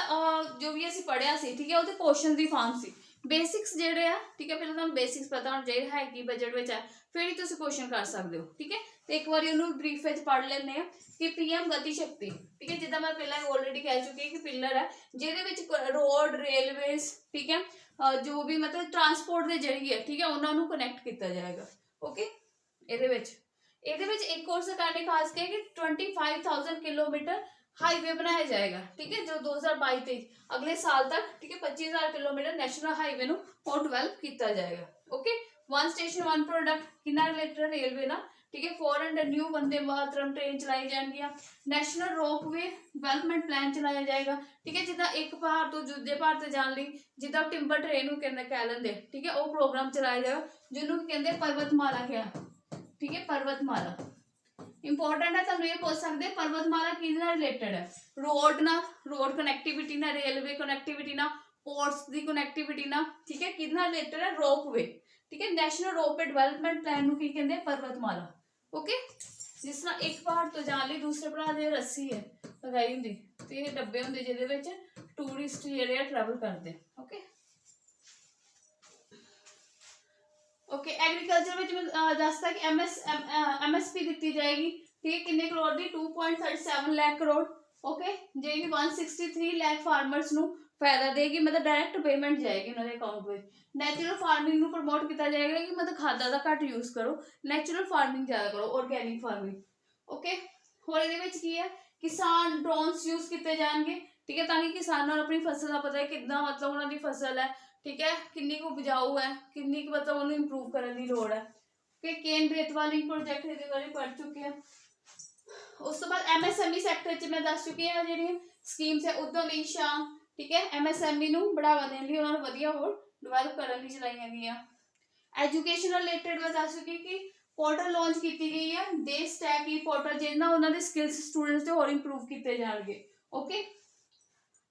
ਜੋ ਵੀ ਅਸੀਂ ਪੜ੍ਹਿਆ ਸੀ, ਠੀਕ ਹੈ, ਉਹਦੇ ਕੁਐਸਚਨ ਦੀ ਫਾਰਮ ਸੀ, ਬੇਸਿਕਸ ਜਿਹੜੇ ਆ, ਠੀਕ ਹੈ। ਪਹਿਲਾਂ ਤੁਹਾਨੂੰ ਬੇਸਿਕਸ ਪਤਾ ਹੋਣਾ ਚਾਹੀਦਾ ਹੈ ਕਿ ਬਜਟ ਵਿੱਚ ਹੈ, ਫਿਰ ਹੀ ਤੁਸੀਂ ਕੁਐਸਚਨ ਕਰ ਸਕਦੇ ਹੋ, ਠੀਕ ਹੈ। ਤੇ ਇੱਕ ਵਾਰੀ ਉਹਨੂੰ ਬਰੀਫ ਵਿੱਚ ਪੜ੍ਹ ਲੈਂਦੇ ਆ ਕਿ ਪੀਐਮ ਗਤੀ ਸ਼ਕਤੀ, ਠੀਕ ਹੈ, ਜਿੱਦਾਂ ਮੈਂ ਪਹਿਲਾਂ ਆਲਰੇਡੀ ਕਹਿ ਚੁੱਕੀ ਕਿ ਪਿਲਰ ਹੈ ਜਿਹਦੇ ਵਿੱਚ ਰੋਡ, ਰੇਲਵੇਜ਼, ਠੀਕ ਹੈ, ਜੋ ਵੀ ਮਤਲਬ ਟਰਾਂਸਪੋਰਟ ਦੇ ਜ਼ਰੀਏ, ਠੀਕ ਹੈ, ਉਹਨਾਂ ਨੂੰ ਕਨੈਕਟ ਕੀਤਾ ਜਾਏਗਾ, ਓਕੇ। ਇਹਦੇ ਵਿੱਚ ਇੱਕ ਹੋਰ ਸਰਕਾਰ ਨੇ ਖਾਸ ਕਿਹਾ ਕਿ 25,000 ਕਿਲੋਮੀਟਰ हाईवे बनाया जाएगा, ठीक है, जो 2022-23 अगले साल तक, ठीक है, 25,000 किलोमीटर नैशनल हाईवे ਨੂੰ और डेवलप किया जाएगा, okay. One station one product कितना रिलेटेड रेलवे ना, ठीक है। 400 न्यू वंदे मातरम ट्रेन चलाई जाएगी, नैशनल रोपवे डेवलपमेंट प्लान चलाया जाएगा, ठीक है, जिदा एक पहाड़ तो दूजे पहाड़ ते जाने लई जिदा टिंबर ट्रेन कह लेंगे, ठीक है, वो प्रोग्राम चलाया जाएगा जिन्होंने कहते पर्वतमाला क्या, ठीक है, पर्वतमाला इंपॉर्टेंट है। तुम ये पूछ सकते पर्वतमाला किससे रिलेटेड है, रोड ना, रोड कनेक्टिविटी ना, रेलवे कनेक्टिविटी ना, पोर्ट्स की कनेक्टिविटी ना, ठीक है, किससे रिलेटेड है, रोपवे, ठीक है। नैशनल रोपवे डेवलपमेंट प्लान ਨੂੰ ਕੀ ਕਹਿੰਦੇ पर्वतमाला, ओके। जिस तरह एक पहाड़ तो जाने ਲਈ दूसरे पहाड़ ਦੀ ਰੱਸੀ ਹੈ ਲਗਾਈ ਹੁੰਦੀ, ਤੇ ਇਹ ਡੱਬੇ ਹੁੰਦੇ ਜਿਹਦੇ ਵਿੱਚ ਟੂਰਿਸਟ ਜਿਹੜੇ ਆ ਟਰੈਵਲ ਕਰਦੇ, ਓਕੇ। ओके एग्रीकल्चर में मैं दसता कि MSP दी जाएगी, ठीक है, किन्ने करोड़ दी 2.37 लाख करोड़, ओके, जो कि 163 लाख फार्मर्स ਨੂੰ फायदा देगी, मतलब डायरेक्ट पेमेंट जाएगी उन्होंने अकाउंट में। नैचुरल फार्मिंग ਨੂੰ प्रमोट किया जाएगा कि मतलब खादा ਦਾ ਘੱਟ यूज़ करो, नैचुरल फार्मिंग ज़्यादा करो, ऑर्गेनिक फार्मिंग, ओके। ਹੋਰ ਇਹਦੇ ਵਿੱਚ ਕੀ ਹੈ, किसान ड्रोन्स यूज़ किए जाएंगे, ठीक है, ताकि किसानों ਨੂੰ अपनी फसल का पता है कितना मतलब उन्होंने फसल है, ठीक है, किन्नी को उपजाऊ है, किन्नी को मतलब उन्हें इंप्रूव करने की लोड़ है, कि केन बेतवा लिंक प्रोजेक्ट ये बारे पढ़ चुके हैं। उस तो बाद MSME सैक्टर च मैं दस चुकी है जी स्कीम्स है, उद्यम ईशा, ठीक है, MSME ਨੂੰ बढ़ावा देने लिए उन्होंने वधिया होर डेवलप करने लिए चलाई गई। एजुकेशन रिलेटेड मैं दस चुकी कि पोर्टल लॉन्च की गई है, देश टैग ई पोर्टल जिन्ना उन्होंने स्किल्स स्टूडेंट्स के होर इंप्रूव किए जाएंगे, ओके।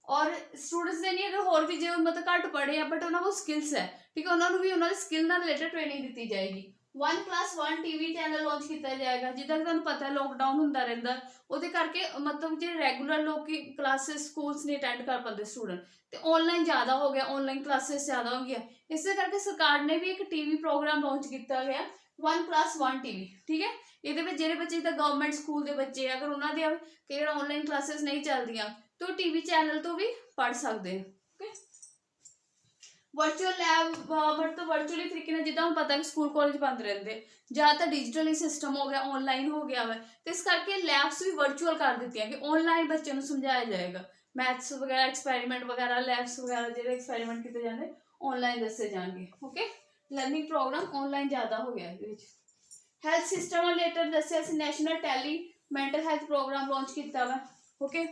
और स्टूडेंट्स ने नहीं अगर होर भी जो मतलब घट पढ़े आ बट उन्होंने स्किल्स है, ठीक है, उन्होंने भी उन्होंने स्किल नाल रिलेटेड ट्रेनिंग दी जाएगी। 1+1 TV चैनल लॉन्च किया जाएगा, जिदा कि तुहानूं पता है लॉकडाउन होंदा रहिंदा, उहदे करके मतलब जो रैगूलर लोग क्लासेस स्कूल्स नहीं अटेंड कर पाते स्टूडेंट, तो ऑनलाइन ज़्यादा हो गया, ऑनलाइन क्लासेस ज़्यादा हो गया, इस करके सरकार ने भी एक TV प्रोग्राम लॉन्च किया गया 1+1 TV, ठीक है। ये जो बच्चे जिदा गवर्नमेंट स्कूल के बच्चे अगर उन्होंने कई ऑनलाइन क्लासेस नहीं चलदियां तो TV चैनल तो भी पढ़ सकते हैं, ओके। वर्चुअल लैब मतलब वर्चुअली तरीके ਨਾਲ ਜਿੱਦਾਂ ਹੁਣ पता कि स्कूल कॉलेज बंद रहते, ज़्यादातर डिजिटली सिस्टम हो गया, ऑनलाइन हो गया है, तो इस करके लैब्स भी वर्चुअल कर दी कि ऑनलाइन बच्चों को समझाया जाएगा, मैथ्स वगैरह एक्सपैरीमेंट वगैरह लैब्स वगैरह जो एक्सपैरीमेंट किए जाते ऑनलाइन दसे जाएंगे, ओके। लर्निंग प्रोग्राम ऑनलाइन ज़्यादा हो गया है। हैल्थ सिस्टम रिलेटेड दसिया national tele mental health programme launch किया वा, ओके।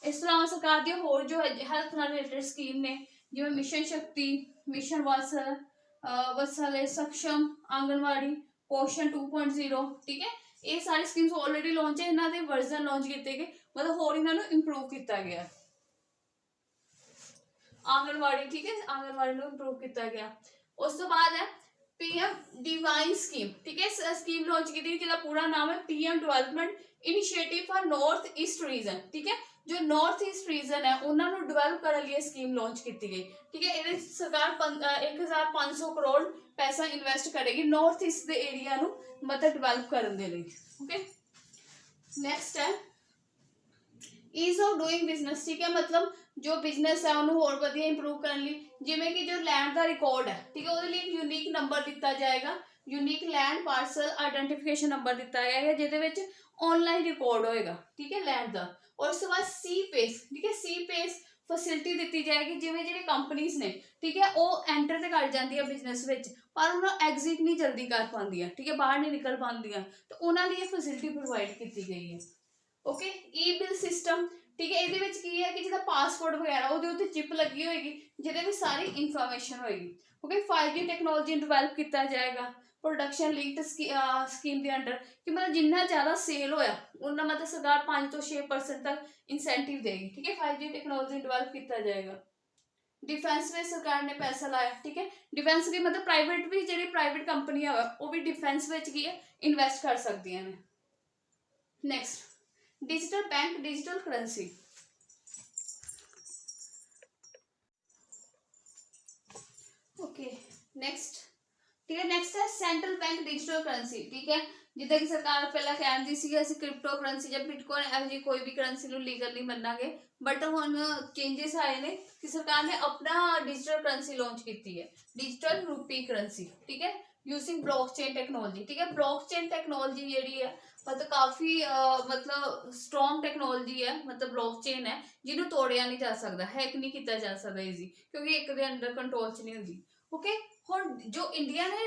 इस तरह सरकार दी होर जो हैल्थ नाल रिलेटेड स्कीम ने जिवें मिशन शक्ति, मिशन वत्सल सक्षम, आंगनवाड़ी, पोषण 2.0, ठीक है, ये सारी स्कीम्स ऑलरेडी लॉन्च है, इन्हां दे वर्जन लॉन्च किए गए, मतलब होर इन्हां नूं इंप्रूव किया गया। आंगनवाड़ी, ठीक है, आंगनवाड़ी नूं इंप्रूव किया गया। उस तो बाद है PM डिवाइन स्कीम, ठीक है, स्कीम लॉन्च की थी जिसका पूरा नाम है PM development initiative for north east region, ठीक है, जो नॉर्थ ईस्ट रीजन है उन्होंने डेवलप करने लिए स्कीम लॉन्च की गई, ठीक है। ये सरकार 1,500 करोड़ पैसा इन्वेस्ट करेगी नॉर्थ ईस्ट के एरिया नू मतलब डेवलप करने के लिए, ओके। नैक्सट है ईज ऑफ डूइंग बिजनेस, ठीक है, मतलब जो बिजनेस है उन्होंने होर वधिया इंप्रूव करने लिए, जिमें कि जो लैंड का रिकॉर्ड है, ठीक है, वो एक यूनीक नंबर दिता जाएगा, unique land parcel identification number दिता गया है जिहदे ऑनलाइन रिकॉर्ड होएगा, ठीक है, लैंड का। और उसके बाद सी पेस, ठीक है, सी पेस ਫੈਸਿਲਿਟੀ ਦਿੱਤੀ ਜਾਏਗੀ, ਜਿਵੇਂ ਜਿਵੇਂ ਕੰਪਨੀਜ਼ ਨੇ, ਠੀਕ ਹੈ, ਉਹ ਐਂਟਰ ਤੇ ਕਰ ਜਾਂਦੀ ਹੈ ਬਿਜ਼ਨਸ ਵਿੱਚ, ਪਰ ਉਹਨਾਂ ਐਗਜ਼ਿਟ ਨਹੀਂ ਜਲਦੀ ਕਰ ਪਾਉਂਦੀਆਂ, ਠੀਕ ਹੈ, ਬਾਹਰ ਨਹੀਂ ਨਿਕਲ ਪਾਉਂਦੀਆਂ, ਤਾਂ ਉਹਨਾਂ ਲਈ ਇਹ ਫੈਸਿਲਿਟੀ ਪ੍ਰੋਵਾਈਡ ਕੀਤੀ ਗਈ ਹੈ। ਓਕੇ, ਈ ਬਿਲ ਸਿਸਟਮ, ਠੀਕ ਹੈ, ਇਹਦੇ ਵਿੱਚ ਕੀ ਹੈ ਕਿ ਜਿਹਦਾ ਪਾਸਪੋਰਟ ਵਗੈਰਾ ਉਹਦੇ ਉੱਤੇ ਚਿਪ ਲੱਗੀ ਹੋਏਗੀ, ਜਿਹਦੇ ਵਿੱਚ ਸਾਰੀ ਇਨਫੋਰਮੇਸ਼ਨ ਹੋਏਗੀ। ਓਕੇ, 5G ਟੈਕਨੋਲੋਜੀ ਡਿਵੈਲਪ ਕੀਤਾ ਜਾਏਗਾ प्रोडक्शन लिंक्ड स्कीम के अंडर, कि मतलब जिन्ना ज़्यादा सेल होया उन्ना मतलब सरकार 5 तो 6% तक इंसेंटिव देगी, ठीक है। 5G टेक्नोलॉजी डेवलप किया जाएगा। डिफेंस में सरकार ने पैसा लाया, ठीक है, डिफेंस की मतलब प्राइवेट भी जी प्राइवेट कंपनियां वो भी डिफेंस में की है इन्वेस्ट कर सकती हैं। Next digital bank digital currency. Okay next, ठीक है, नैक्सट है सेंट्रल बैंक डिजिटल करेंसी, ठीक है। जिद्दां कि सरकार पहला कहती सी असीं क्रिप्टो करेंसी या बिटकॉइन इहो जी कोई भी करेंसी नूं लीगल नहीं मन्नांगे, बट हुण चेंजिस आए ने कि सरकार ने अपना डिजिटल करेंसी लॉन्च की है, डिजिटल रूपी करेंसी, ठीक है, यूजिंग ब्लॉकचेन टेक्नोलॉजी, ठीक है। ब्लॉकचेन टेक्नोलॉजी जी है मतलब काफ़ी मतलब स्ट्रॉन्ग टेक्नोलॉजी है, मतलब ब्लॉकचेन है जिन्होंने तोड़िया नहीं जा सकता, हैक नहीं किया जा सकता ईजी, क्योंकि एक दे अंडर कंट्रोल च नहीं होंगी। ओके, हुण जो इंडिया ने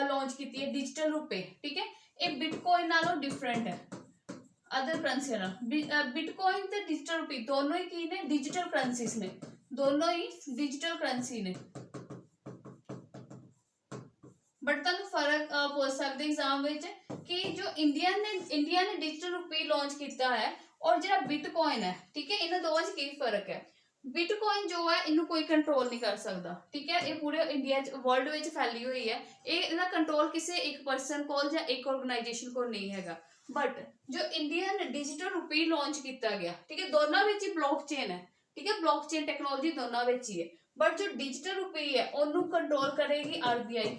लॉन्च की है डिजिटल रुपए, ठीक है, ये बिटकॉइन नालों डिफरेंट है अदर करेंसी नालों। बिटकॉइन ते डिजिटल रुपए दोनों ही की ने डिजिटल करेंसीज ने, दोनों ही डिजिटल करेंसी ने, बट तुहानू फर्क पूछ सकते एग्जाम विच कि जो इंडिया ने डिजिटल रुपए लॉन्च किया है और जो बिटकॉइन है, ठीक है, इन्होंने दोवां च की फर्क है। बिटकॉइन जो है इनू कोई कंट्रोल नहीं कर सकता, ठीक है, ये पूरे इंडिया वर्ल्ड में फैली हुई है, ये कंट्रोल किसी एक परसन को या एक ऑर्गेनाइजेशन को नहीं है। बट जो इंडियन डिजिटल रुपी लॉन्च किया गया, ठीक है, दोनों में ही ब्लॉकचेन है, ठीक है, ब्लॉकचेन टेक्नोलॉजी दोनों में ही है, बट जो डिजिटल रुपी है उन्होंने कंट्रोल करेगी आरबीआई,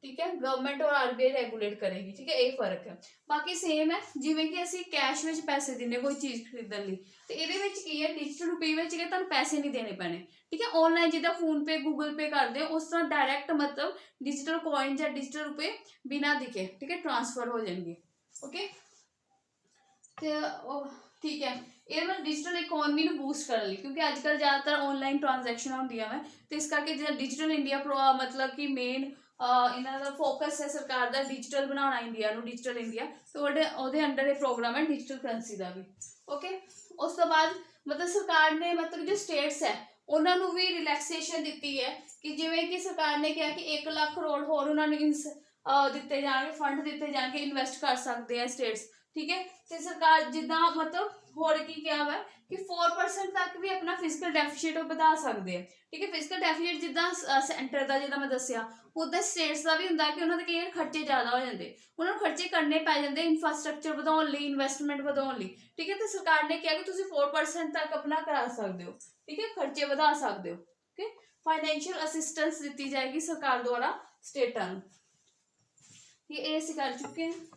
ठीक है, गवर्नमेंट और आरबीआई रेगूलेट करेगी, ठीक है, ये फर्क है। बाकी सेम है जिवें कि असीं कैश में पैसे देने कोई चीज़ खरीदने लई, तो ये की है डिजिटल रुपये में तुहानूं पैसे नहीं देने पैने, ठीक है, ऑनलाइन जिद्दां फोन पे गूगल पे करते हो उस तरह डायरैक्ट मतलब डिजिटल कॉइन या डिजिटल रुपये बिना दिखे, ठीक है, ट्रांसफर हो जाएंगे। ओके, तो ठीक है, ये मैं डिजिटल इकोनॉमी को बूस्ट करने लई, क्योंकि अजकल ज़्यादातर ऑनलाइन ट्रांजैक्शन होंदियां मैं, तो इस करके जो डिजिटल इंडिया मतलब कि मेन इन्हां दा फोकस है सरकार का डिजिटल बनाना इंडिया नूं, डिजिटल इंडिया, तो उहदे अंडर ये प्रोग्राम है डिजिटल करेंसी का भी। ओके, उस तो बाद मतलब सरकार ने मतलब जो स्टेट्स है उन्होंने भी रिलैक्सेशन दी है कि जिवें कि सरकार ने कहा कि 1 लाख करोड़ होर उन्होंने दिते जाएंगे, फंड दिते जाएंगे, इन्वेस्ट कर सकते हैं स्टेट्स, ठीक है। तो सरकार जिदा मतलब होर की क्या है कि 4% तक भी अपना फिजिकल डेफिसिट बढ़ा सकते हैं, ठीक है। फिजिकल डेफिसिट जिदा सेंटर का जिदा मैं दसिया उदा स्टेट्स का भी होंगे कि उन्होंने कई खर्चे ज़्यादा हो जाते, उन्होंने खर्चे करने पै जाते इंफ्रास्ट्रक्चर बढ़ाने लई, इन्वेस्टमेंट बढ़ाने लई, ठीक है। तो सरकार ने कहा कि तुम 4% तक अपना करा सकते हो, ठीक है, खर्चे बढ़ा सकते हो। ओके, फाइनैंशियल असिस्टेंस दी जाएगी सरकार द्वारा स्टेटां नूं, ये असीं कर चुके हैं।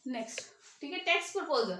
नैक्सट, ठीक है, टैक्स प्रपोजल,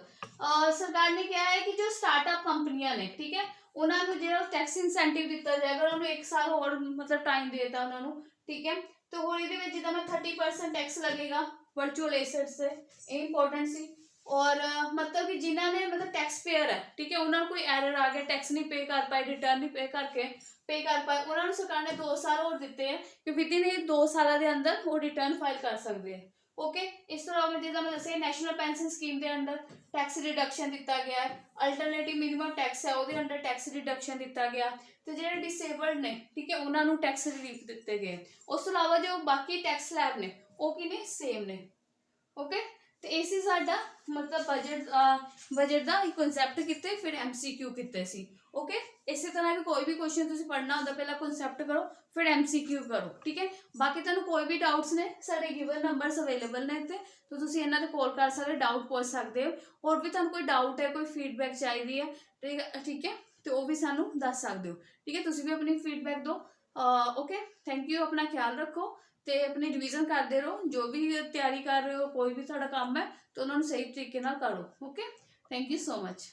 सरकार ने कहा है कि जो स्टार्टअप कंपनियां ने, ठीक है, उन्होंने जो टैक्स इंसेंटिव दिता जाएगा, उन्होंने 1 साल और मतलब टाइम देता उन्होंने, ठीक है। तो होर ये जिदा मैं 30% टैक्स लगेगा वर्चुअल एसेट से, ये इंपॉर्टेंट सी, और मतलब कि जिन्होंने मतलब टैक्स पेयर है, ठीक है, उन्होंने कोई एरर आ गया, टैक्स नहीं पे कर पाए, रिटर्न नहीं पे कर पाए, उन्होंने सरकार ने 2 साल और दिते हैं कि विद इन 2 साल के अंदर वो रिटर्न फाइल कर सकते हैं। ओके, इस तो अलावा जिदा मैं दसिया नैशनल पेंशन स्कीम के अंडर टैक्स रिडक्शन दिता गया है, अल्टरनेटिव मिनिमम टैक्स है वो अंडर टैक्स रिडक्शन दिता गया, तो जो डिसेबल्ड ने, ठीक है, उन्होंने टैक्स रिलीफ दिते गए। उस तो अलावा जो बाकी टैक्स स्लैब ने वो कि ने सेम ने। ओके, तो इसी साडा मतलब बजट का कंसैप्ट किते, फिर MCQ किते सी। ओके, इस तरह भी कोई भी क्वेश्चन तुसीं पढ़ना होंदा पहला कंसैप्ट करो फिर MCQ करो, ठीक है। बाकी तुहानूं कोई भी डाउट्स ने साडे गिवन नंबर्स अवेलेबल ने इत्ते, तो तुसीं इन्हां ते कॉल कर सकदे, डाउट पूछ सकदे हो, और भी तुहानूं कोई डाउट है कोई फीडबैक चाहिए है, ठीक है, तो वो भी सानूं दस सकदे हो, ठीक है। तुसीं भी अपनी फीडबैक दो। ओके, थैंक यू, अपना ख्याल रखो तो अपनी रिवीजन करते रहो, जो भी तैयारी कर रहे हो कोई भी तुहाडा काम है तो उन्होंने सही तरीके नाल करो। Okay, thank you so much.